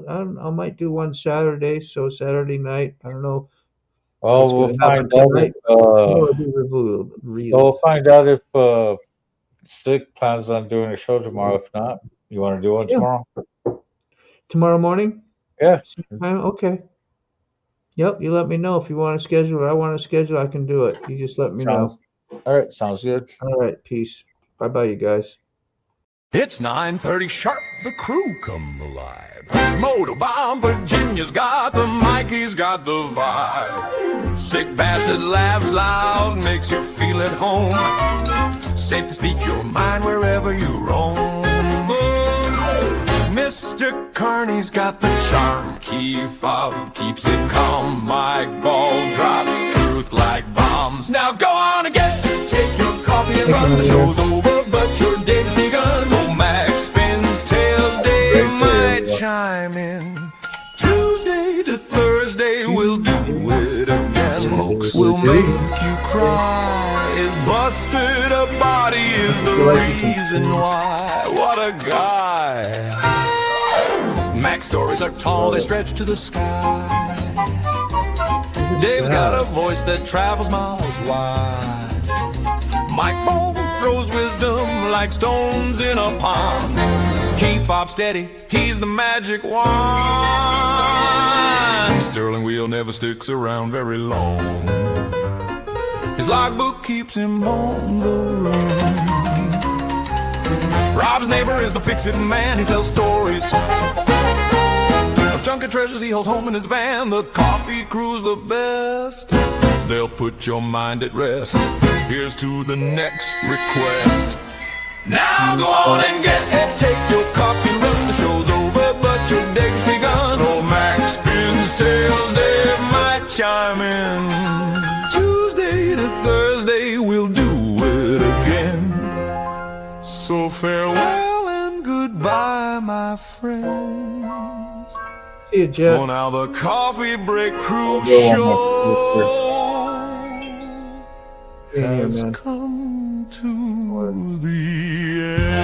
I might do one Saturday, so Saturday night. I don't know. Oh, we'll find out. We'll find out if Sick plans on doing a show tomorrow. If not, you want to do one tomorrow? Tomorrow morning? Yeah. Okay. Yep, you let me know if you want to schedule it. I want to schedule, I can do it. You just let me know. All right, sounds good. All right, peace. Bye-bye, you guys. It's 9:30 sharp, the crew come alive. Motorbomb Virginia's got the mic, he's got the vibe. Sick bastard laughs loud, makes you feel at home. Safe to speak your mind wherever you roam. Mr. Carney's got the charm, key fob keeps it calm. Mike Ball drops truth like bombs. Now go on again, take your coffee and run. The show's over, but your day's begun. Oh, Max spins tails, Dave might chime in. Tuesday to Thursday. make you cry. His busted up body is the reason why. What a guy. Mac's stories are tall, they stretch to the sky. Dave's got a voice that travels miles wide. Mike Bone throws wisdom like stones in a pond. Keep Bob steady, he's the magic wand. Sterling Wheel never sticks around very long. His logbook keeps him on the run. Rob's neighbor is the fix-it man, he tells stories of chunk of treasures he holds home in his van. The coffee crew's the best, they'll put your mind at rest. Here's to the next request. Now go on and get it, take your coffee run. The show's over, but your day's begun. Old Mac spins tales, Dave might chime in. Tuesday to Thursday, we'll do it again. So farewell and goodbye, my friends. See you, Jeff. For now, the coffee break crew Yeah, show has man. come to the end.